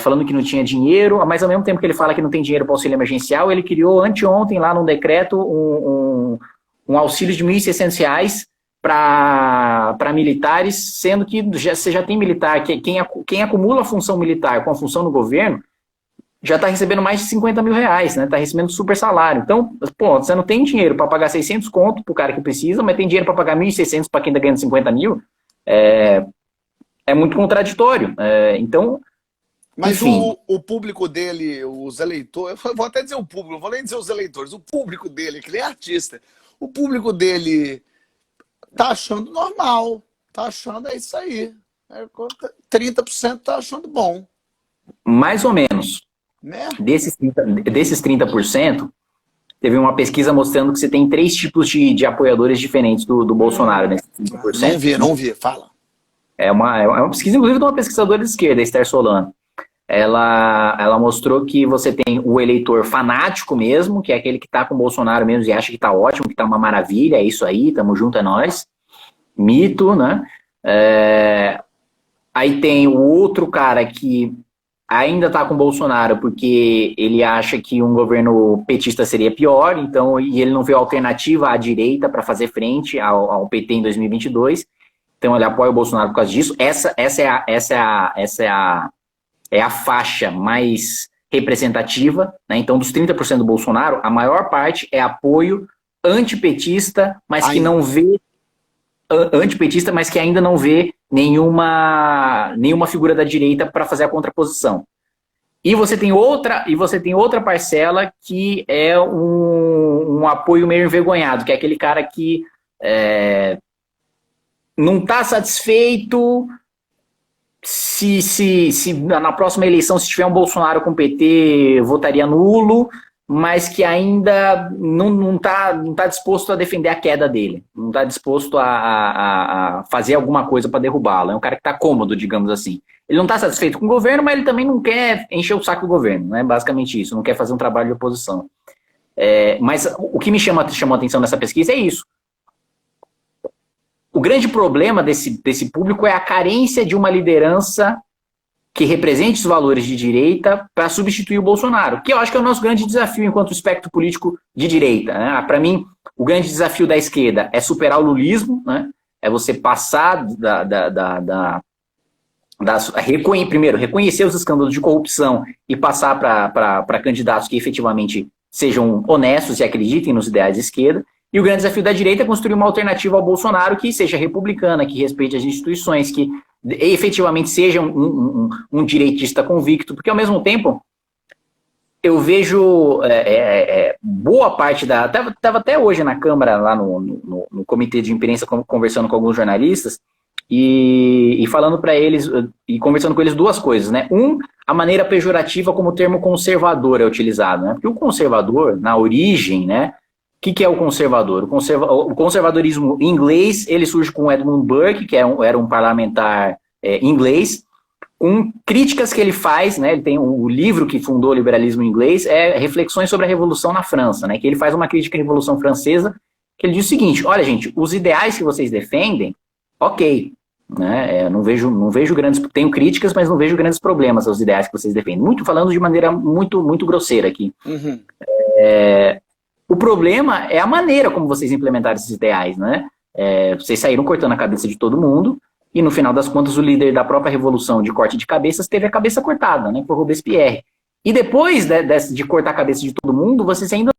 falando que não tinha dinheiro, mas ao mesmo tempo que ele fala que não tem dinheiro para o auxílio emergencial, ele criou anteontem lá num decreto um auxílio de R$ 1.600 para militares, sendo que você já tem militar, quem acumula a função militar com a função no governo, já está recebendo mais de 50 mil reais, né? Está recebendo super salário. Então, pô, você não tem dinheiro para pagar 600 conto pro cara que precisa, mas tem dinheiro para pagar 1.600 para quem está ganhando 50 mil. É muito contraditório. Então, Mas enfim, o público dele, os eleitores, eu vou até dizer o público, não vou nem dizer os eleitores, o público dele, que ele é artista, o público dele tá achando normal, tá achando é isso aí. 30% tá achando bom, mais ou menos, né? desses 30%, teve uma pesquisa mostrando que você tem três tipos de apoiadores diferentes do Bolsonaro, nesses Não 30%. vi, não vi, fala. É uma pesquisa, inclusive, de uma pesquisadora de esquerda, Esther Solano. Ela mostrou que você tem o eleitor fanático mesmo, que é aquele que tá com o Bolsonaro mesmo e acha que tá ótimo, que tá uma maravilha, é isso aí, tamo junto, é nóis. Mito, né? Aí tem o outro cara que ainda tá com o Bolsonaro porque ele acha que um governo petista seria pior, então, e ele não vê alternativa à direita para fazer frente ao PT em 2022. Então ele apoia o Bolsonaro por causa disso. Essa é a faixa mais representativa, né? Então, dos 30% do Bolsonaro, a maior parte é apoio antipetista, mas que não Ainda. vê antipetista, mas que ainda não vê nenhuma figura da direita para fazer a contraposição. E você tem outra parcela que é um apoio meio envergonhado, que é aquele cara que não está satisfeito se na próxima eleição, se tiver um Bolsonaro com PT, votaria nulo, mas que ainda não tá disposto a defender a queda dele, não está disposto a fazer alguma coisa para derrubá-lo. É um cara que está cômodo, digamos assim. Ele não está satisfeito com o governo, mas ele também não quer encher o saco do governo, né? Basicamente isso, não quer fazer um trabalho de oposição. Mas o que me chamou a atenção nessa pesquisa é isso. O grande problema desse público é a carência de uma liderança que represente os valores de direita para substituir o Bolsonaro, que eu acho que é o nosso grande desafio enquanto espectro político de direita, né? Para mim, o grande desafio da esquerda é superar o lulismo, né? É você passar primeiro, reconhecer os escândalos de corrupção e passar para candidatos que efetivamente sejam honestos e acreditem nos ideais de esquerda. E o grande desafio da direita é construir uma alternativa ao Bolsonaro que seja republicana, que respeite as instituições, que efetivamente seja um direitista convicto, porque ao mesmo tempo eu vejo boa parte da... Estava até hoje na Câmara, lá no comitê de imprensa, conversando com alguns jornalistas, e falando para eles, e conversando com eles duas coisas, né? A maneira pejorativa como o termo conservador é utilizado, né? Porque o conservador, na origem, né? O que é o conservador? O conservadorismo inglês, ele surge com Edmund Burke, que era um parlamentar inglês, com críticas que ele faz, né? Ele tem o livro que fundou o liberalismo inglês, Reflexões sobre a Revolução na França, né? Que ele faz uma crítica à Revolução Francesa, que ele diz o seguinte: olha, gente, os ideais que vocês defendem, ok, né? Não vejo grandes... Tenho críticas, mas não vejo grandes problemas aos ideais que vocês defendem. Muito falando de maneira muito, muito grosseira aqui. Uhum. O problema é a maneira como vocês implementaram esses ideais, né? Vocês saíram cortando a cabeça de todo mundo e, no final das contas, o líder da própria revolução de corte de cabeças teve a cabeça cortada, né? Por Robespierre. E depois de cortar a cabeça de todo mundo, vocês ainda...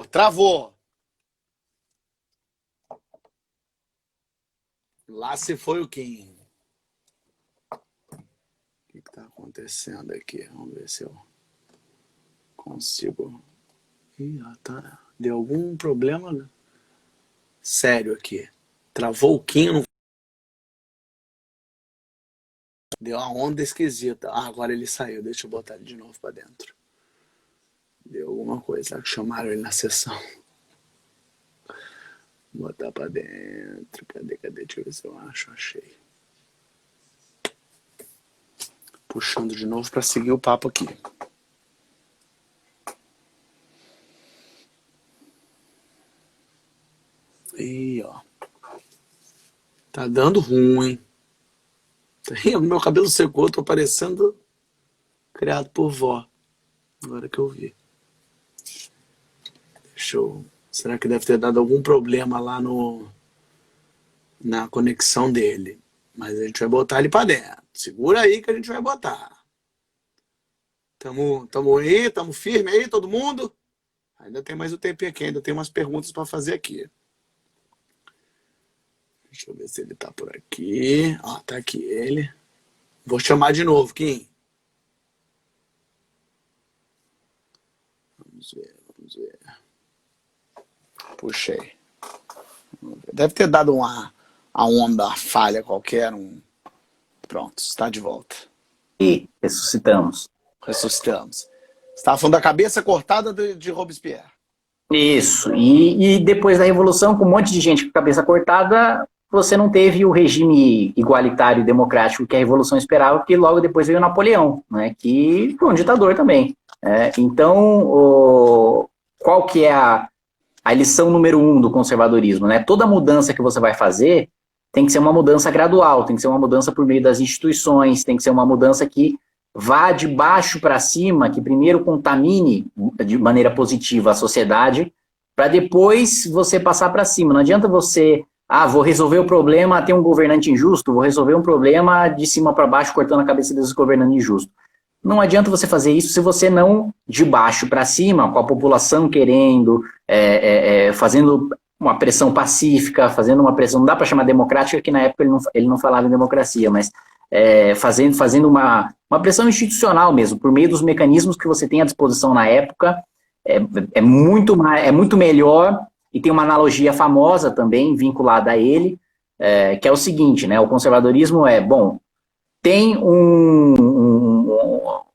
Travou. Lá se foi o Kim. O que está acontecendo aqui? Vamos ver se eu consigo. Ih, tá. Deu algum problema, né? Sério aqui. Travou o Kim. Deu uma onda esquisita. Agora ele saiu. Deixa eu botar ele de novo para dentro. Deu alguma coisa. Chamaram ele na sessão. Vou botar para dentro. Cadê? Deixa eu ver se eu achei. Puxando de novo para seguir o papo aqui. E ó. Tá dando ruim. O meu cabelo secou, tô parecendo criado por vó. Agora que eu vi. Deixa eu... Será que deve ter dado algum problema lá na conexão dele? Mas a gente vai botar ele pra dentro. Segura aí que a gente vai botar. Tamo aí, tamo firme aí, todo mundo? Ainda tem mais um tempinho aqui, ainda tem umas perguntas pra fazer aqui. Deixa eu ver se ele tá por aqui. Ó, tá aqui ele. Vou chamar de novo, Kim. Vamos ver. Puxei. Deve ter dado uma onda, uma falha qualquer. Pronto, está de volta. E ressuscitamos. Ressuscitamos. Você estava falando da cabeça cortada de Robespierre. Isso. E depois da Revolução, com um monte de gente com cabeça cortada, você não teve o regime igualitário e democrático que a Revolução esperava, porque logo depois veio Napoleão, né, que foi um ditador também. Então, qual que é a lição número 1 do conservadorismo? Né? Toda mudança que você vai fazer tem que ser uma mudança gradual, tem que ser uma mudança por meio das instituições, tem que ser uma mudança que vá de baixo para cima, que primeiro contamine de maneira positiva a sociedade, para depois você passar para cima. Não adianta você, vou resolver o problema, tem um governante injusto, vou resolver um problema de cima para baixo, cortando a cabeça desse governante injusto. Não adianta você fazer isso se você não, de baixo para cima, com a população querendo, fazendo uma pressão pacífica, fazendo uma pressão, não dá para chamar democrática, que na época ele não falava em democracia, mas fazendo uma pressão institucional mesmo, por meio dos mecanismos que você tem à disposição na época, é muito melhor, e tem uma analogia famosa também, vinculada a ele, que é o seguinte, né, o conservadorismo tem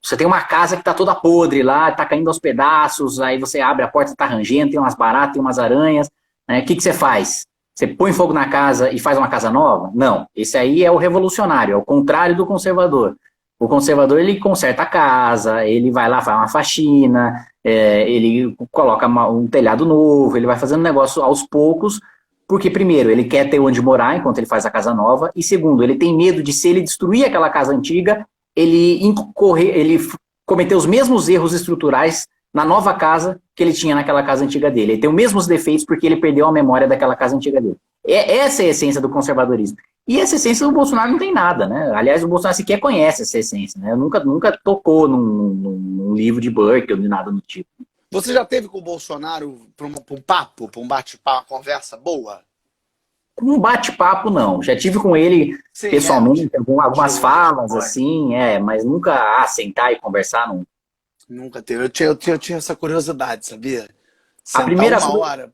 você tem uma casa que está toda podre lá, está caindo aos pedaços, aí você abre a porta, está rangendo, tem umas baratas, tem umas aranhas, né? O que você faz? Você põe fogo na casa e faz uma casa nova? Não, esse aí é o revolucionário, é o contrário do conservador. O conservador, ele conserta a casa, ele vai lá, faz uma faxina, ele coloca um telhado novo, ele vai fazendo negócio aos poucos, porque primeiro, ele quer ter onde morar enquanto ele faz a casa nova, e segundo, ele tem medo de, se ele destruir aquela casa antiga, ele cometer os mesmos erros estruturais na nova casa que ele tinha naquela casa antiga dele. Ele tem os mesmos defeitos porque ele perdeu a memória daquela casa antiga dele. Essa é a essência do conservadorismo. E essa essência do Bolsonaro não tem nada, né? Aliás, o Bolsonaro sequer conhece essa essência, né? Nunca tocou num livro de Burke ou de nada do tipo. Você já teve com o Bolsonaro para um papo, para um bate-papo, uma conversa boa? Um bate-papo, não. Já tive com ele pessoalmente, algumas falas, assim, mas nunca sentar e conversar, não. Nunca teve. Eu tinha essa curiosidade, sabia? A primeira hora.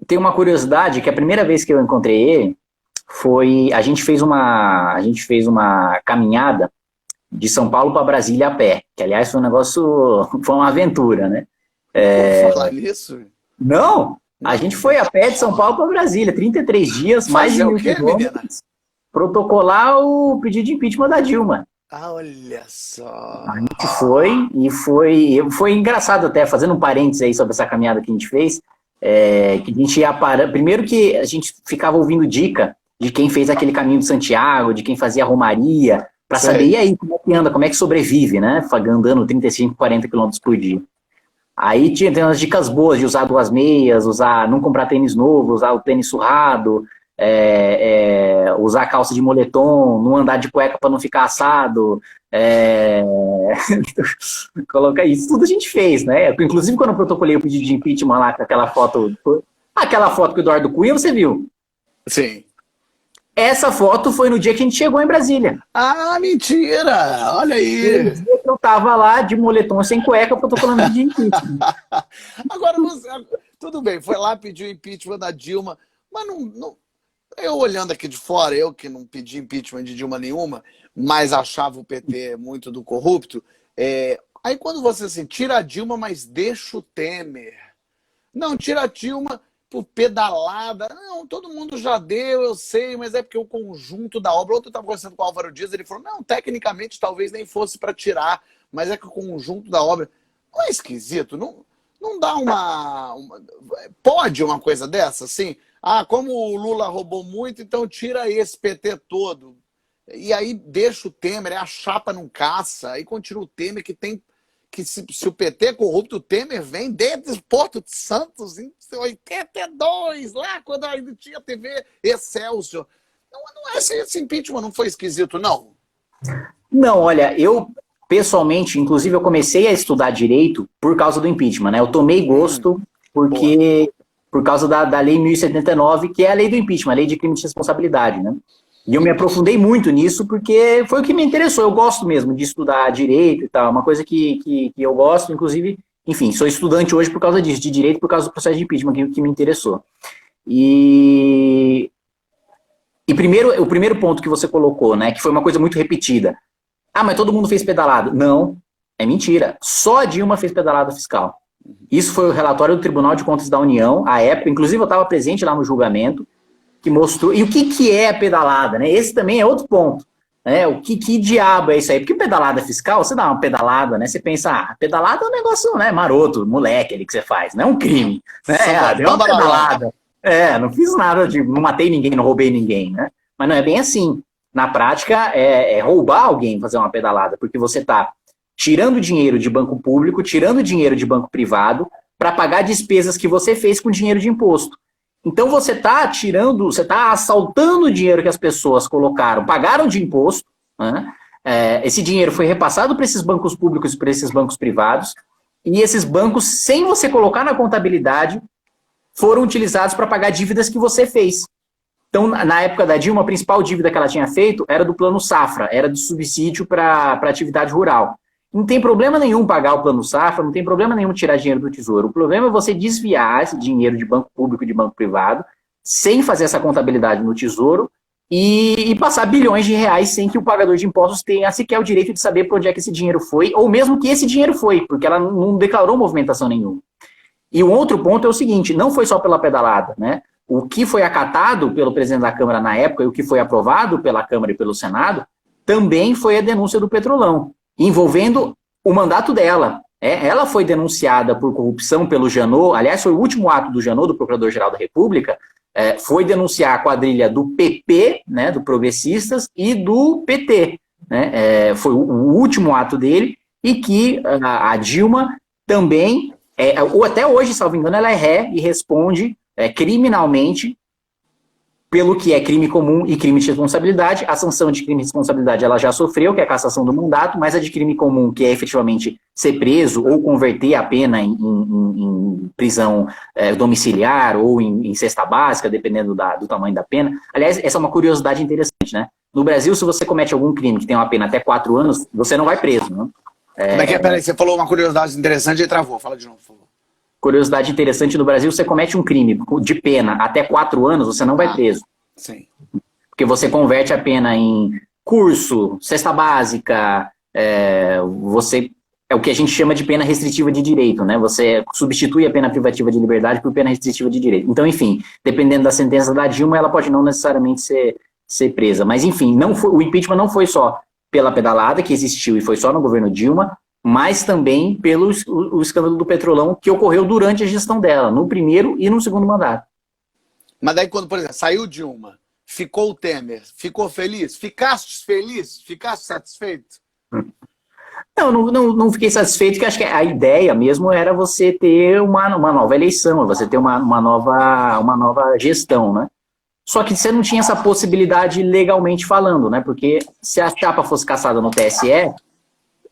Tem uma curiosidade, que a primeira vez que eu encontrei ele foi... A gente fez uma caminhada de São Paulo para Brasília a pé, que aliás foi foi uma aventura, né? Vou falar nisso? Não! A gente foi a pé de São Paulo para Brasília, 33 dias, mais de 1.000 quilômetros, protocolar o pedido de impeachment da Dilma. Olha só! A gente foi engraçado até, fazendo um parênteses aí sobre essa caminhada que a gente fez, que a gente ia parar, primeiro que a gente ficava ouvindo dica de quem fez aquele caminho de Santiago, de quem fazia Romaria, para saber, e aí, como é que anda, como é que sobrevive, né, andando 35, 40 quilômetros por dia. Aí tem umas dicas boas de usar 2 meias, não comprar tênis novo, usar o tênis surrado, usar calça de moletom, não andar de cueca para não ficar assado, coloca isso, tudo a gente fez, né? Inclusive quando eu protocolei o pedido de impeachment lá com aquela foto com o Eduardo Cunha, você viu? Sim. Essa foto foi no dia que a gente chegou em Brasília. Ah, mentira! Olha aí! No dia que eu tava lá de moletom sem cueca protocolando pedido de impeachment. Agora, tudo bem, foi lá, pediu impeachment da Dilma, mas não, eu olhando aqui de fora, eu que não pedi impeachment de Dilma nenhuma, mas achava o PT muito do corrupto, aí quando você assim, tira a Dilma, mas deixa o Temer. Não, tira a Dilma por pedalada. Não, todo mundo já deu, eu sei, mas é porque o conjunto da obra... Ontem eu estava conversando com o Álvaro Dias, ele falou, não, tecnicamente talvez nem fosse para tirar, mas é que o conjunto da obra... Não é esquisito? Não dá pode uma coisa dessa, assim? Como o Lula roubou muito, então tira esse PT todo. E aí deixa o Temer, a chapa não caça, aí continua o Temer que tem... que se o PT é corrupto, o Temer vem desde Porto de Santos, em 82, lá quando ainda tinha TV Excelsior. Não esse impeachment não foi esquisito, não? Não, olha, eu pessoalmente, inclusive eu comecei a estudar direito por causa do impeachment, né? Eu tomei gosto por causa da Lei 1079, que é a lei do impeachment, a lei de crime de responsabilidade, né? E eu me aprofundei muito nisso porque foi o que me interessou. Eu gosto mesmo de estudar direito e tal, uma coisa que eu gosto, inclusive, enfim, sou estudante hoje por causa disso, de direito, por causa do processo de impeachment que me interessou. E o primeiro ponto que você colocou, né, que foi uma coisa muito repetida. Ah, mas todo mundo fez pedalada. Não, é mentira. Só a Dilma fez pedalada fiscal. Isso foi o relatório do Tribunal de Contas da União, à época, inclusive eu estava presente lá no julgamento, que mostrou. E o que é a pedalada, né? Esse também é outro ponto. Né? O que diabo é isso aí? Porque pedalada fiscal, você dá uma pedalada, né? Você pensa, pedalada é um negócio, né, maroto, moleque ali que você faz, não é um crime. Né? Deu uma pedalada. Não fiz nada, não matei ninguém, não roubei ninguém, né? Mas não é bem assim. Na prática, é roubar alguém fazer uma pedalada, porque você está tirando dinheiro de banco público, tirando dinheiro de banco privado, para pagar despesas que você fez com dinheiro de imposto. Então você está você está assaltando o dinheiro que as pessoas colocaram, pagaram de imposto, né? Esse dinheiro foi repassado para esses bancos públicos e para esses bancos privados, e esses bancos, sem você colocar na contabilidade, foram utilizados para pagar dívidas que você fez. Então, na época da Dilma, a principal dívida que ela tinha feito era do Plano Safra, era de subsídio para atividade rural. Não tem problema nenhum pagar o Plano Safra, não tem problema nenhum tirar dinheiro do Tesouro. O problema é você desviar esse dinheiro de banco público e de banco privado, sem fazer essa contabilidade no Tesouro, e passar bilhões de reais sem que o pagador de impostos tenha sequer o direito de saber para onde é que esse dinheiro foi, ou mesmo que esse dinheiro foi, porque ela não declarou movimentação nenhuma. E o outro ponto é o seguinte, não foi só pela pedalada, né? O que foi acatado pelo presidente da Câmara na época e o que foi aprovado pela Câmara e pelo Senado também foi a denúncia do Petrolão, envolvendo o mandato dela. Ela foi denunciada por corrupção pelo Janot, aliás, foi o último ato do Janot, do Procurador-Geral da República, foi denunciar a quadrilha do PP, né, do Progressistas, e do PT. Né, foi o último ato dele, e que a Dilma também, ou até hoje, salvo engano, ela é ré e responde criminalmente pelo que é crime comum e crime de responsabilidade. A sanção de crime de responsabilidade ela já sofreu, que é a cassação do mandato, mas a de crime comum, que é efetivamente ser preso ou converter a pena em prisão domiciliar ou em cesta básica, dependendo do tamanho da pena. Aliás, essa é uma curiosidade interessante, né? No Brasil, se você comete algum crime que tem uma pena até 4 anos, você não vai preso, né? Como é que é? Peraí, você falou uma curiosidade interessante e travou. Fala de novo, por favor. Curiosidade interessante, no Brasil, você comete um crime de pena até 4 anos, você não vai preso. Sim. Porque você converte a pena em curso, cesta básica, é o que a gente chama de pena restritiva de direito, né? Você substitui a pena privativa de liberdade por pena restritiva de direito. Então, enfim, dependendo da sentença da Dilma, ela pode não necessariamente ser presa. Mas, enfim, o impeachment não foi só pela pedalada que existiu e foi só no governo Dilma, mas também pelo o escândalo do Petrolão que ocorreu durante a gestão dela, no primeiro e no segundo mandato. Mas daí quando, por exemplo, saiu Dilma, ficou o Temer, ficou feliz? Ficaste feliz? Ficaste satisfeito? Não fiquei satisfeito, porque acho que a ideia mesmo era você ter uma nova eleição, você ter uma nova gestão, né? Só que você não tinha essa possibilidade legalmente falando, né? Porque se a chapa fosse cassada no TSE,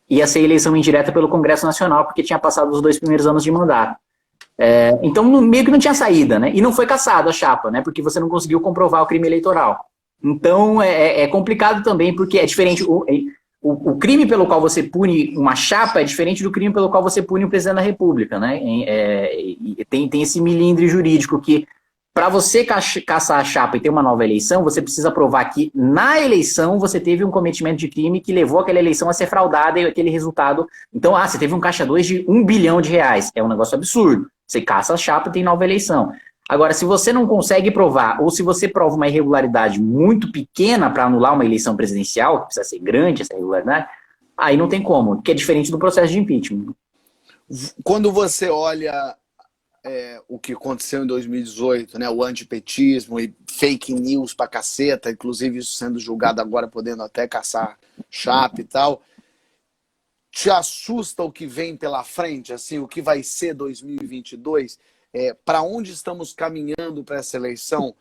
ia ser eleição indireta pelo Congresso Nacional, porque tinha passado os 2 primeiros anos de mandato. Então, meio que não tinha saída, né? E não foi cassada a chapa, né? Porque você não conseguiu comprovar o crime eleitoral. Então, é complicado também, porque é diferente. O crime pelo qual você pune uma chapa é diferente do crime pelo qual você pune o presidente da República, né? Tem esse milindre jurídico que, para você caçar a chapa e ter uma nova eleição, você precisa provar que na eleição você teve um cometimento de crime que levou aquela eleição a ser fraudada e aquele resultado. Então, você teve um caixa 2 de R$1 bilhão. É um negócio absurdo. Você caça a chapa e tem nova eleição. Agora, se você não consegue provar, ou se você prova uma irregularidade muito pequena para anular uma eleição presidencial, que precisa ser grande essa irregularidade, aí não tem como, que é diferente do processo de impeachment. Quando você olha o que aconteceu em 2018, né, o antipetismo e fake news pra caceta, inclusive isso sendo julgado agora, podendo até caçar chapa e tal, te assusta o que vem pela frente, assim, o que vai ser 2022? Para onde estamos caminhando para essa eleição?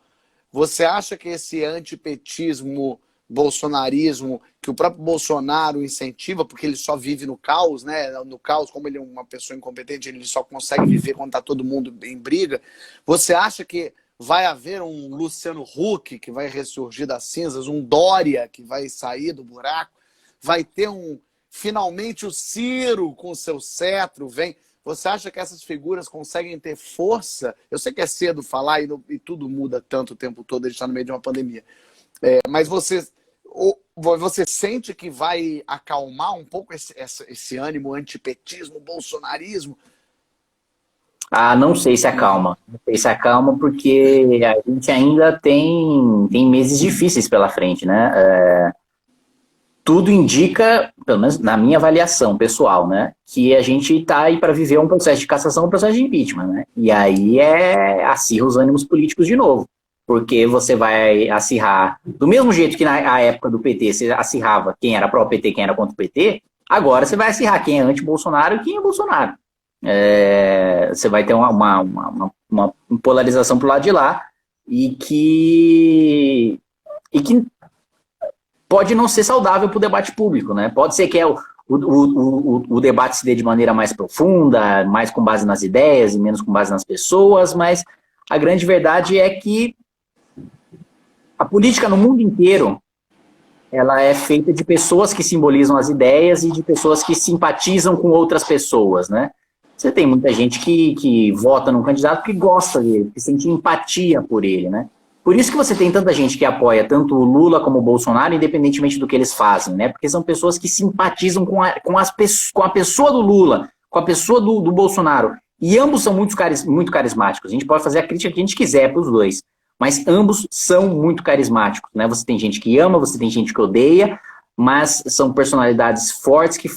Você acha que esse antipetismo, bolsonarismo, que o próprio Bolsonaro incentiva, porque ele só vive no caos, né? No caos, como ele é uma pessoa incompetente, ele só consegue viver quando está todo mundo em briga. Você acha que vai haver um Luciano Huck que vai ressurgir das cinzas, um Dória que vai sair do buraco, vai ter finalmente o Ciro com seu cetro, vem... Você acha que essas figuras conseguem ter força? Eu sei que é cedo falar e tudo muda tanto o tempo todo, a gente está no meio de uma pandemia. Mas você sente que vai acalmar um pouco esse ânimo antipetismo, bolsonarismo? Ah, não sei se acalma. Não sei se acalma porque a gente ainda tem meses difíceis pela frente, né? Tudo indica, pelo menos na minha avaliação pessoal, né, que a gente está aí para viver um processo de cassação, um processo de impeachment, né? E aí acirra os ânimos políticos de novo, porque você vai acirrar, do mesmo jeito que na época do PT você acirrava quem era pró-PT, quem era contra o PT, agora você vai acirrar quem é anti-Bolsonaro e quem é Bolsonaro. Você vai ter uma polarização pro lado de lá e que pode não ser saudável para o debate público, né? Pode ser que o debate se dê de maneira mais profunda, mais com base nas ideias e menos com base nas pessoas, mas a grande verdade é que a política no mundo inteiro ela é feita de pessoas que simbolizam as ideias e de pessoas que simpatizam com outras pessoas, né? Você tem muita gente que vota num candidato que gosta dele, que sente empatia por ele, né? Por isso que você tem tanta gente que apoia tanto o Lula como o Bolsonaro, independentemente do que eles fazem, né? Porque são pessoas que simpatizam com a pessoa do Lula, com a pessoa do Bolsonaro. E ambos são muito carismáticos. A gente pode fazer a crítica que a gente quiser para os dois, mas ambos são muito carismáticos, né? Você tem gente que ama, você tem gente que odeia, mas são personalidades fortes que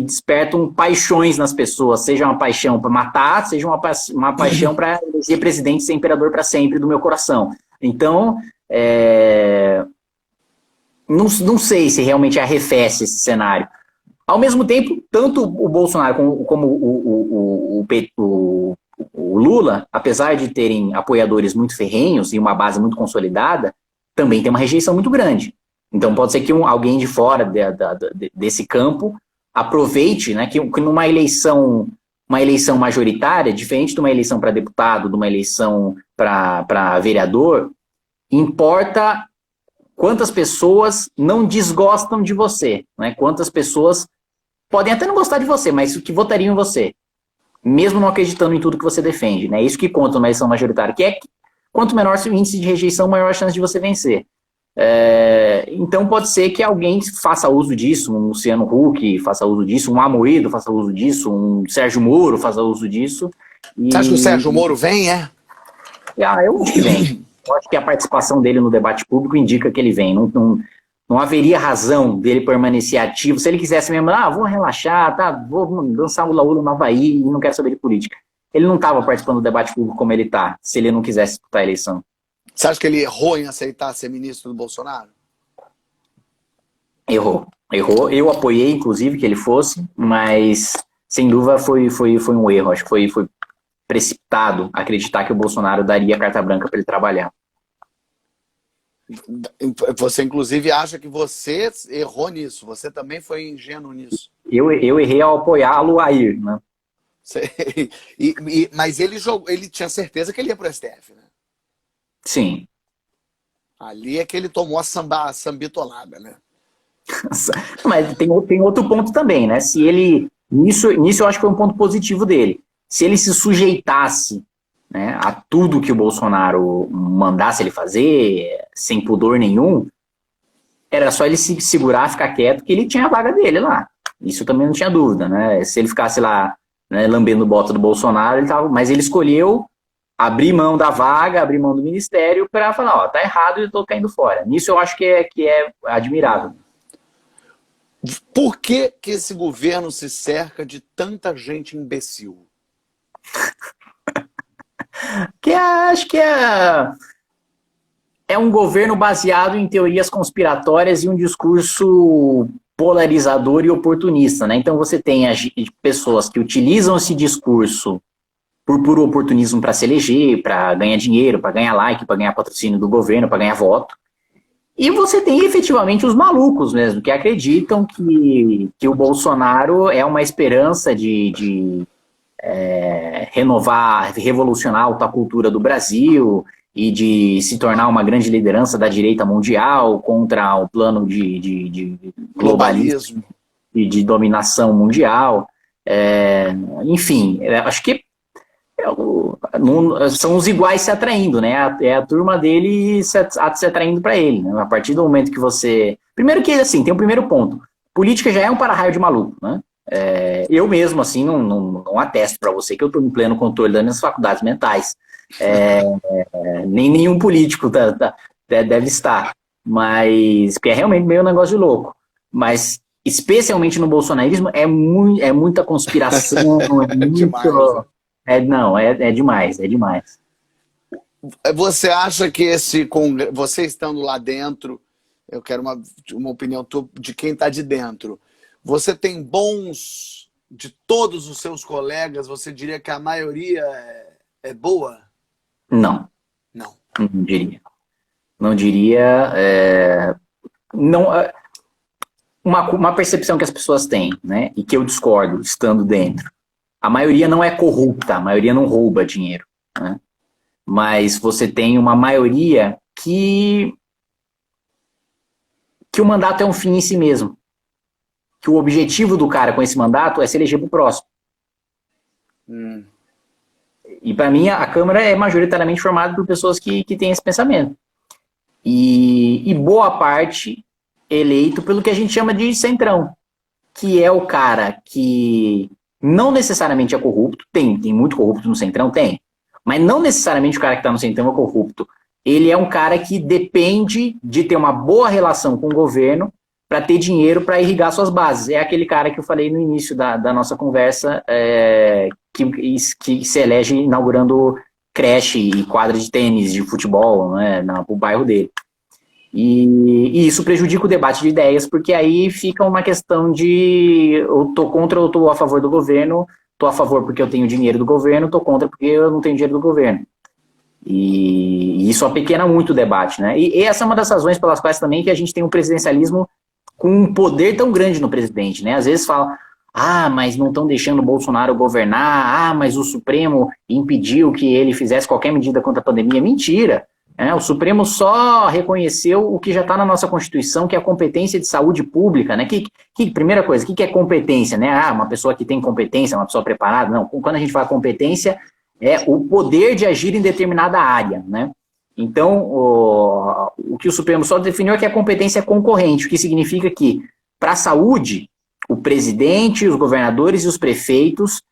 despertam paixões nas pessoas, seja uma paixão para matar, seja uma paixão para ser presidente e ser imperador para sempre do meu coração. Então, não sei se realmente arrefece esse cenário. Ao mesmo tempo, tanto o Bolsonaro como o Lula, apesar de terem apoiadores muito ferrenhos e uma base muito consolidada, também tem uma rejeição muito grande. Então pode ser que alguém de fora desse campo aproveite, né, que numa eleição majoritária, diferente de uma eleição para deputado, de uma eleição para vereador, importa quantas pessoas não desgostam de você, né? Quantas pessoas podem até não gostar de você, mas que votariam em você, mesmo não acreditando em tudo que você defende, né? Isso que conta numa eleição majoritária, que quanto menor o índice de rejeição, maior a chance de você vencer. Então pode ser que alguém faça uso disso, um Luciano Huck faça uso disso, um Amoedo faça uso disso, um Sérgio Moro faça uso disso. Você acha que o Sérgio Moro vem, eu acho que vem. Eu acho que a participação dele no debate público indica que ele vem. Não haveria razão dele permanecer ativo. Se ele quisesse mesmo, vou relaxar, vou dançar hula-hula no Havaí e não quero saber de política. Ele não estava participando do debate público como ele está, se ele não quisesse disputar a eleição. Você acha que ele errou em aceitar ser ministro do Bolsonaro? Errou. Eu apoiei, inclusive, que ele fosse, mas, sem dúvida, foi um erro. Acho que foi precipitado acreditar que o Bolsonaro daria carta branca para ele trabalhar. Você, inclusive, acha que você errou nisso? Você também foi ingênuo nisso? Eu errei ao apoiá-lo a ir, né? Mas ele tinha certeza que ele ia para o STF, né? Sim. Ali é que ele tomou a sambitolada, né? Mas tem outro ponto também, né? Se ele... Nisso eu acho que foi um ponto positivo dele. Se ele se sujeitasse, né, a tudo que o Bolsonaro mandasse ele fazer, sem pudor nenhum, era só ele se segurar, ficar quieto, que ele tinha a vaga dele lá. Isso também não tinha dúvida, né? Se ele ficasse lá, né, lambendo bota do Bolsonaro, mas ele escolheu abrir mão da vaga, abrir mão do ministério para falar, tá errado e eu tô caindo fora. Nisso eu acho que é admirável. Por que esse governo se cerca de tanta gente imbecil? Acho que é um governo baseado em teorias conspiratórias e um discurso polarizador e oportunista, né? Então você tem pessoas que utilizam esse discurso por puro oportunismo para se eleger, para ganhar dinheiro, para ganhar like, para ganhar patrocínio do governo, para ganhar voto. E você tem efetivamente os malucos mesmo, que acreditam que o Bolsonaro é uma esperança de renovar, revolucionar a alta cultura do Brasil e de se tornar uma grande liderança da direita mundial contra o plano de globalismo e de dominação mundial. Enfim, acho que são os iguais se atraindo, né? É a turma dele se atraindo para ele, né? A partir do momento que você... Primeiro que, assim, tem um primeiro ponto. Política já é um para-raio de maluco, né? Eu mesmo, assim, não atesto para você que eu estou em pleno controle das minhas faculdades mentais. Nem nenhum político deve estar. Mas, porque é realmente meio um negócio de louco. Mas, especialmente no bolsonarismo, é muita conspiração, é muito... Demais. É demais, é demais. Você acha que você estando lá dentro, eu quero uma opinião de quem está de dentro, você tem de todos os seus colegas, você diria que a maioria é boa? Não. Não. Não diria. Não diria. Uma percepção que as pessoas têm, né, e que eu discordo, estando dentro. A maioria não é corrupta, a maioria não rouba dinheiro, né? Mas você tem uma maioria que o mandato é um fim em si mesmo. Que o objetivo do cara com esse mandato é se eleger pro próximo. E para mim a Câmara é majoritariamente formada por pessoas que têm esse pensamento. E boa parte eleito pelo que a gente chama de centrão, que é o cara que não necessariamente é corrupto, tem muito corrupto no centrão, tem, mas não necessariamente o cara que está no centrão é corrupto. Ele é um cara que depende de ter uma boa relação com o governo para ter dinheiro para irrigar suas bases. É aquele cara que eu falei no início da nossa conversa, que se elege inaugurando creche e quadra de tênis, de futebol, né, no bairro dele. E isso prejudica o debate de ideias, porque aí fica uma questão de eu tô contra ou eu tô a favor do governo, tô a favor porque eu tenho dinheiro do governo, tô contra porque eu não tenho dinheiro do governo. E isso apequena muito o debate, né? E essa é uma das razões pelas quais também que a gente tem um presidencialismo com um poder tão grande no presidente, né? Às vezes fala, mas não estão deixando o Bolsonaro governar, mas o Supremo impediu que ele fizesse qualquer medida contra a pandemia. Mentira! O Supremo só reconheceu o que já está na nossa Constituição, que é a competência de saúde pública, né? Primeira coisa, o que é competência, né? Uma pessoa que tem competência, uma pessoa preparada. Não, quando a gente fala competência, é o poder de agir em determinada área, né? Então, o que o Supremo só definiu é que a competência é concorrente, o que significa que, para a saúde, o presidente, os governadores e os prefeitos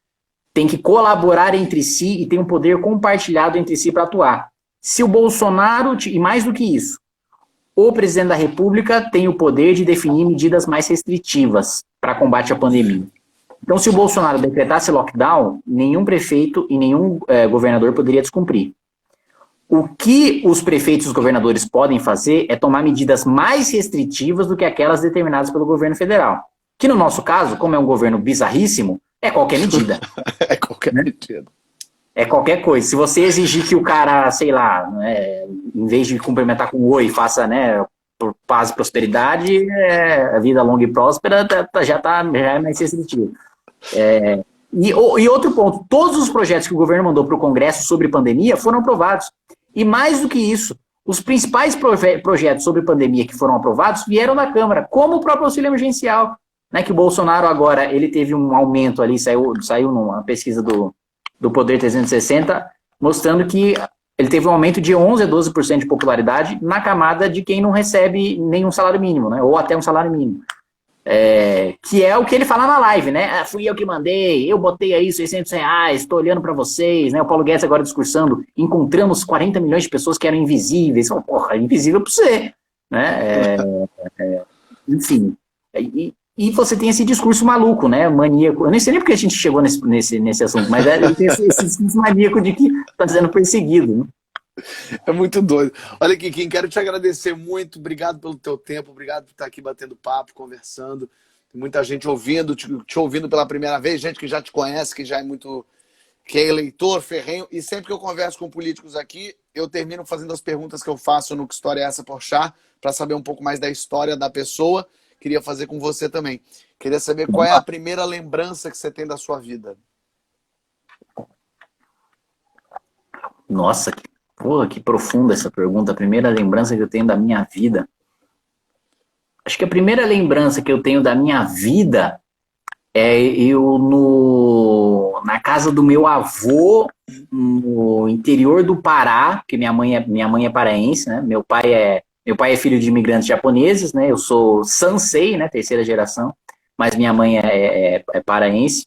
têm que colaborar entre si e têm um poder compartilhado entre si para atuar. Se o Bolsonaro, e mais do que isso, o presidente da República tem o poder de definir medidas mais restritivas para combate à pandemia. Então, se o Bolsonaro decretasse lockdown, nenhum prefeito e nenhum governador poderia descumprir. O que os prefeitos e os governadores podem fazer é tomar medidas mais restritivas do que aquelas determinadas pelo governo federal. Que no nosso caso, como é um governo bizarríssimo, é qualquer medida. É qualquer medida. É qualquer coisa. Se você exigir que o cara, sei lá, em vez de cumprimentar com oi, faça, né, por paz e prosperidade, a vida longa e próspera já é mais restritivo. E outro ponto, todos os projetos que o governo mandou para o Congresso sobre pandemia foram aprovados. E mais do que isso, os principais projetos sobre pandemia que foram aprovados vieram da Câmara, como o próprio auxílio emergencial, né, que o Bolsonaro agora ele teve um aumento ali, saiu numa pesquisa do Poder 360, mostrando que ele teve um aumento de 11% a 12% de popularidade na camada de quem não recebe nenhum salário mínimo, né, ou até um salário mínimo. Que é o que ele fala na live, né? Fui eu que mandei, eu botei aí R$600, estou olhando para vocês, né? O Paulo Guedes agora discursando, encontramos 40 milhões de pessoas que eram invisíveis. Porra, invisível para você, né? Enfim, e você tem esse discurso maluco, né? Maníaco. Eu nem sei nem porque a gente chegou nesse assunto, mas ele tem esse discurso maníaco de que está sendo perseguido, né? É muito doido. Olha aqui, Kim, quero te agradecer muito. Obrigado pelo teu tempo, obrigado por estar aqui batendo papo, conversando. Tem muita gente ouvindo, te ouvindo pela primeira vez, gente que já te conhece, que já é muito que é eleitor, ferrenho, e sempre que eu converso com políticos aqui, eu termino fazendo as perguntas que eu faço no Que História é Essa, Porchat, para saber um pouco mais da história da pessoa. Queria fazer com você também. Queria saber qual é a primeira lembrança que você tem da sua vida. Nossa, que profunda essa pergunta. A primeira lembrança que eu tenho da minha vida. Acho que a primeira lembrança que eu tenho da minha vida é eu na casa do meu avô, no interior do Pará, porque minha mãe é paraense, né? Meu pai é filho de imigrantes japoneses, né? Eu sou Sansei, né? Terceira geração, mas minha mãe é paraense.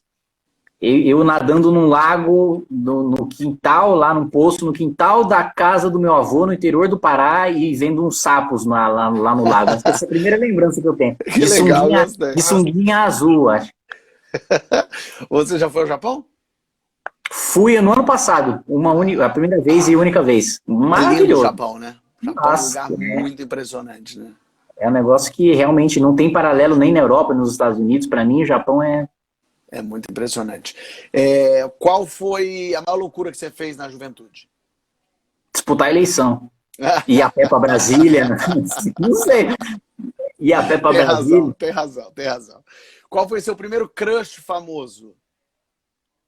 Eu nadando num lago, no quintal, lá num poço, no quintal da casa do meu avô, no interior do Pará, e vendo uns sapos lá no lago. Essa é a primeira lembrança que eu tenho. Que legal, gostei. De sunguinha azul, acho. Você já foi ao Japão? Fui no ano passado, a primeira vez e única vez. É lindo o Maravilhoso. Japão, né? O Japão Nossa, é um lugar muito impressionante, né? é um negócio que realmente não tem paralelo nem na Europa, nem nos Estados Unidos. Para mim, o Japão é É muito impressionante. Qual foi a maior loucura que você fez na juventude? disputar a eleição. Ir a pé para Brasília, não sei. Ir a pé para Brasília. Tem razão. Qual foi seu primeiro crush famoso?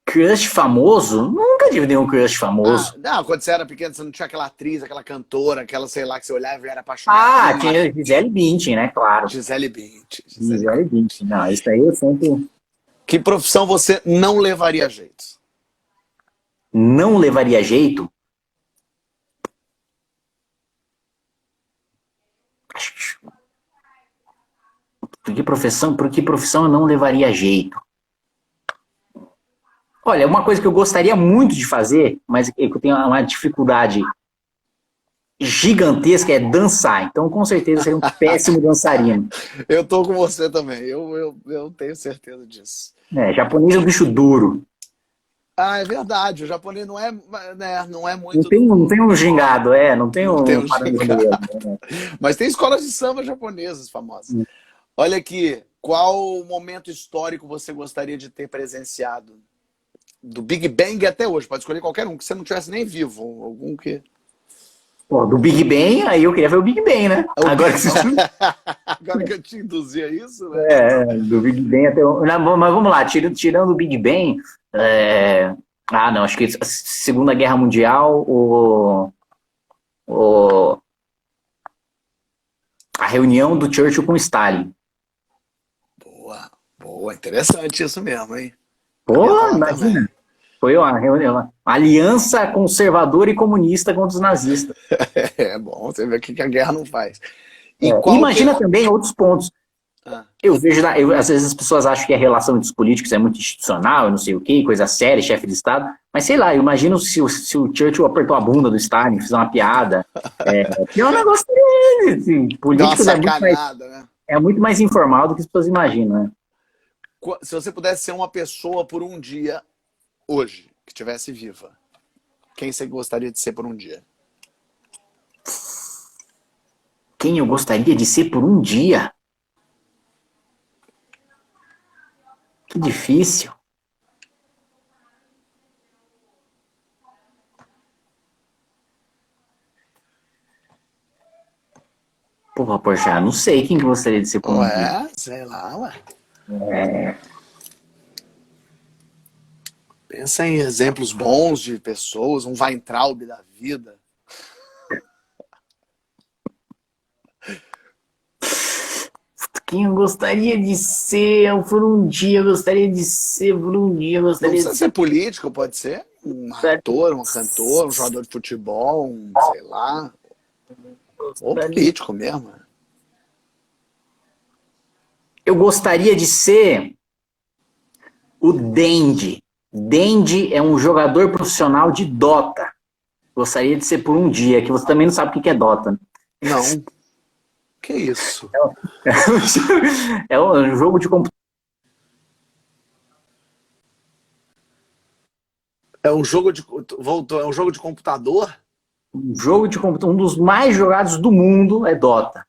Crush famoso? Nunca tive nenhum crush famoso. Não, quando você era pequeno, você não tinha aquela atriz, aquela cantora, aquela, sei lá, que você olhava e era apaixonado. Tinha Gisele Bündchen, né? Claro. Gisele Bündchen. Gisele Bündchen. Não, isso aí eu sempre... Que profissão você não levaria jeito? Não levaria jeito? Por que profissão eu não levaria jeito? Olha, uma coisa que eu gostaria muito de fazer, mas que eu tenho uma dificuldade gigantesca, é dançar. Então, com certeza, seria um péssimo dançarino. Eu tô com você também. Eu tenho certeza disso. Japonês é um bicho duro. É verdade. O japonês não é, né, não é muito... Não tem um gingado, não tem um gingado. Mas tem escolas de samba japonesas famosas. Olha aqui, qual momento histórico você gostaria de ter presenciado? Do Big Bang até hoje, pode escolher qualquer um, que você não tivesse nem vivo, algum que... Pô, do Big Bang, aí eu queria ver o Big Bang, né? Agora que eu te induzia isso, né? Do Big Bang até... Mas vamos lá, tirando o Big Bang... não, acho que a Segunda Guerra Mundial, a reunião do Churchill com Stalin. Boa, interessante isso mesmo, hein? Pô, imagina. Foi uma reunião, uma aliança conservadora e comunista contra os nazistas. É bom, você vê o que a guerra não faz. Imagina também outros pontos. Eu vejo, às vezes as pessoas acham que a relação entre os políticos é muito institucional, não sei o quê, coisa séria, chefe de Estado. Mas sei lá, eu imagino se o Churchill apertou a bunda do Stalin, fez uma piada. É um negócio assim, político é muito mais informal do que as pessoas imaginam, né? Se você pudesse ser uma pessoa por um dia, hoje, que estivesse viva, quem você gostaria de ser por um dia? Quem eu gostaria de ser por um dia? Que difícil. Porra, Porchat, não sei quem que gostaria de ser por um dia. Sei lá. Pensa em exemplos bons de pessoas, um Weintraub da vida. Quem eu gostaria de ser por um dia, eu gostaria de ser por um dia, eu gostaria Não precisa ser político, pode ser um ator, um cantor, um jogador de futebol, sei lá. Ou político mesmo. Eu gostaria de ser o Dendi. Dendi é um jogador profissional de Dota. Gostaria de ser por um dia, que você também não sabe o que é Dota. Não. Que isso? É um jogo de computador. É um jogo de... Voltou, é um jogo de computador? Um jogo de computador. Um dos mais jogados do mundo é Dota.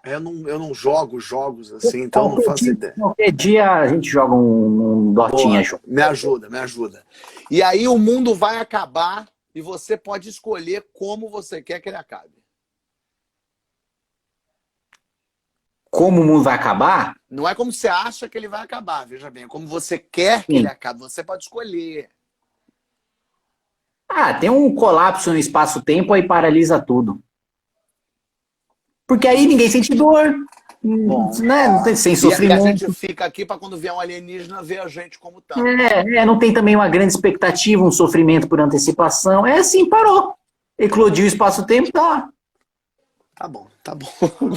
Eu não jogo jogos assim, então eu não faço ideia. Qualquer dia a gente joga um Dotinha junto. Me ajuda, me ajuda. E aí o mundo vai acabar e você pode escolher como você quer que ele acabe. Como o mundo vai acabar? Não é como você acha que ele vai acabar, veja bem. É como você quer que ele acabe. Você pode escolher. Ah, tem um colapso no espaço-tempo aí paralisa tudo. Porque aí ninguém sente dor, Bom, né? Não tem, sem e a sofrimento. gente fica aqui para quando vier um alienígena ver a gente como tá. Não tem também uma grande expectativa, um sofrimento por antecipação. É assim, parou. Eclodiu o espaço-tempo, tá lá. Tá bom.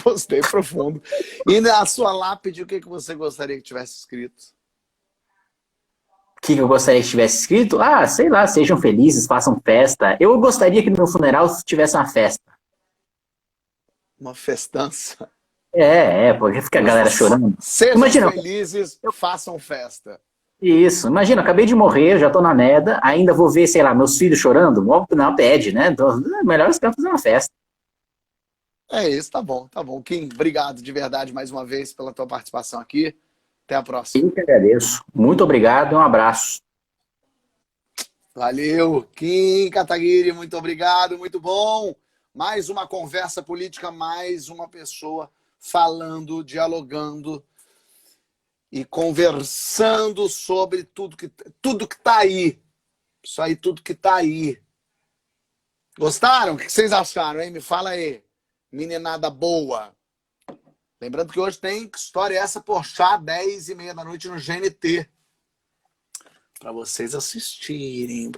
Gostei, profundo. E na sua lápide, o que você gostaria que tivesse escrito? O que eu gostaria que tivesse escrito? Ah, sei lá, sejam felizes, façam festa. Eu gostaria que no meu funeral tivesse uma festa. Uma festança. Porque fica a galera chorando. Sejam felizes, façam festa. Isso, imagina, acabei de morrer, já tô na merda, ainda vou ver, sei lá, meus filhos chorando, não pede, né? Então, melhor os caras fazer uma festa. É isso, tá bom. Kim, obrigado de verdade mais uma vez pela tua participação aqui. Até a próxima. Eu que agradeço. Muito obrigado e um abraço. Valeu, Kim Kataguiri, muito obrigado, muito bom. Mais uma conversa política, mais uma pessoa falando, dialogando e conversando sobre tudo que tá aí. Isso aí, tudo que tá aí. Gostaram? O que vocês acharam, hein? Me fala aí. Meninada boa. Lembrando que hoje tem Que História é Essa? Porchat, 10h30 da noite no GNT. Para vocês assistirem,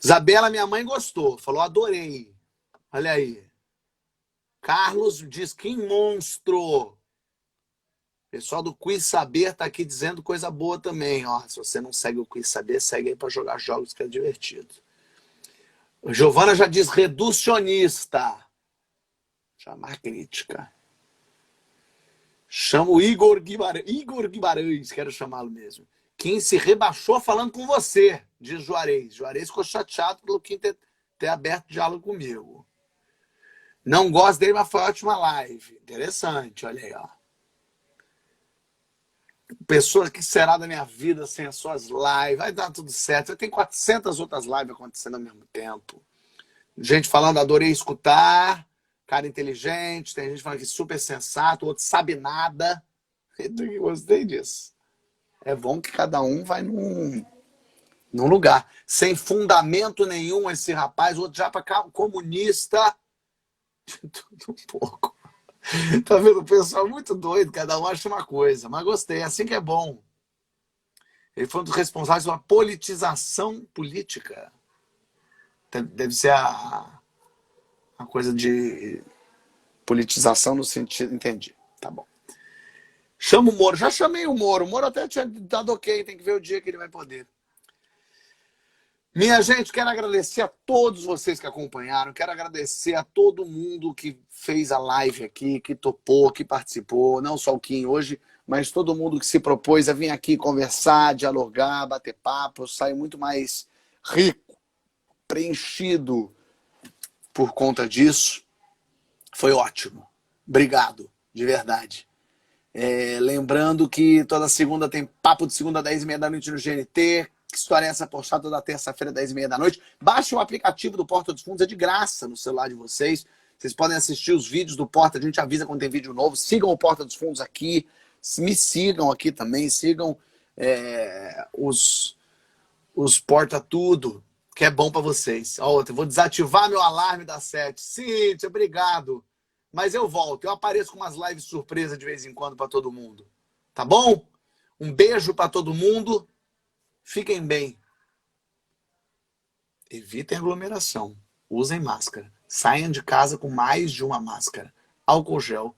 Isabela, minha mãe, gostou. Falou, adorei. Olha aí. Carlos diz, que monstro. Pessoal do Quiz Saber tá aqui dizendo coisa boa também. Ó, se você não segue o Quiz Saber, segue aí para jogar jogos que é divertido. Giovana já diz reducionista. Chamar crítica. Chamo Igor Guimarães, quero chamá-lo mesmo. Kim se rebaixou falando com você, diz Juarez. Juarez ficou chateado pelo Kim ter aberto diálogo comigo. Não gosto dele, mas foi ótima live. Interessante, olha aí, ó. Pessoa, que será da minha vida sem as suas lives? Vai dar tudo certo. Eu tenho 400 outras lives acontecendo ao mesmo tempo. Gente falando, adorei escutar. Cara inteligente. Tem gente falando que super sensato. Outro sabe nada. Eu gostei disso. É bom que cada um vai num lugar. Sem fundamento nenhum esse rapaz. Outro já para comunista. Tudo um pouco. Tá vendo? O pessoal muito doido, cada um acha uma coisa. Mas gostei, assim que é bom. Ele foi um dos responsáveis pela politização política. Deve ser a coisa de politização no sentido... Entendi, tá bom. Chama o Moro, já chamei o Moro. O Moro até tinha dado ok, tem que ver o dia que ele vai poder. Minha gente, quero agradecer a todos vocês que acompanharam, quero agradecer a todo mundo que fez a live aqui, que topou, que participou, não só o Kim hoje, mas todo mundo que se propôs a vir aqui conversar, dialogar, bater papo. Eu saio muito mais rico, preenchido por conta disso. Foi ótimo. Obrigado, de verdade. Lembrando que toda segunda tem papo de segunda, 10h30 da noite no GNT. Que História é Essa? Porchat toda terça-feira, 10h30 da noite. Baixe o aplicativo do Porta dos Fundos, é de graça no celular de vocês. Vocês podem assistir os vídeos do Porta, a gente avisa quando tem vídeo novo. Sigam o Porta dos Fundos aqui, me sigam aqui também, sigam os Porta Tudo, que é bom para vocês. Ó, eu vou desativar meu alarme das 7. Cíntia, obrigado. Mas eu volto, eu apareço com umas lives surpresa de vez em quando para todo mundo. Tá bom? Um beijo para todo mundo. Fiquem bem. Evitem aglomeração. Usem máscara. Saiam de casa com mais de uma máscara. Álcool gel.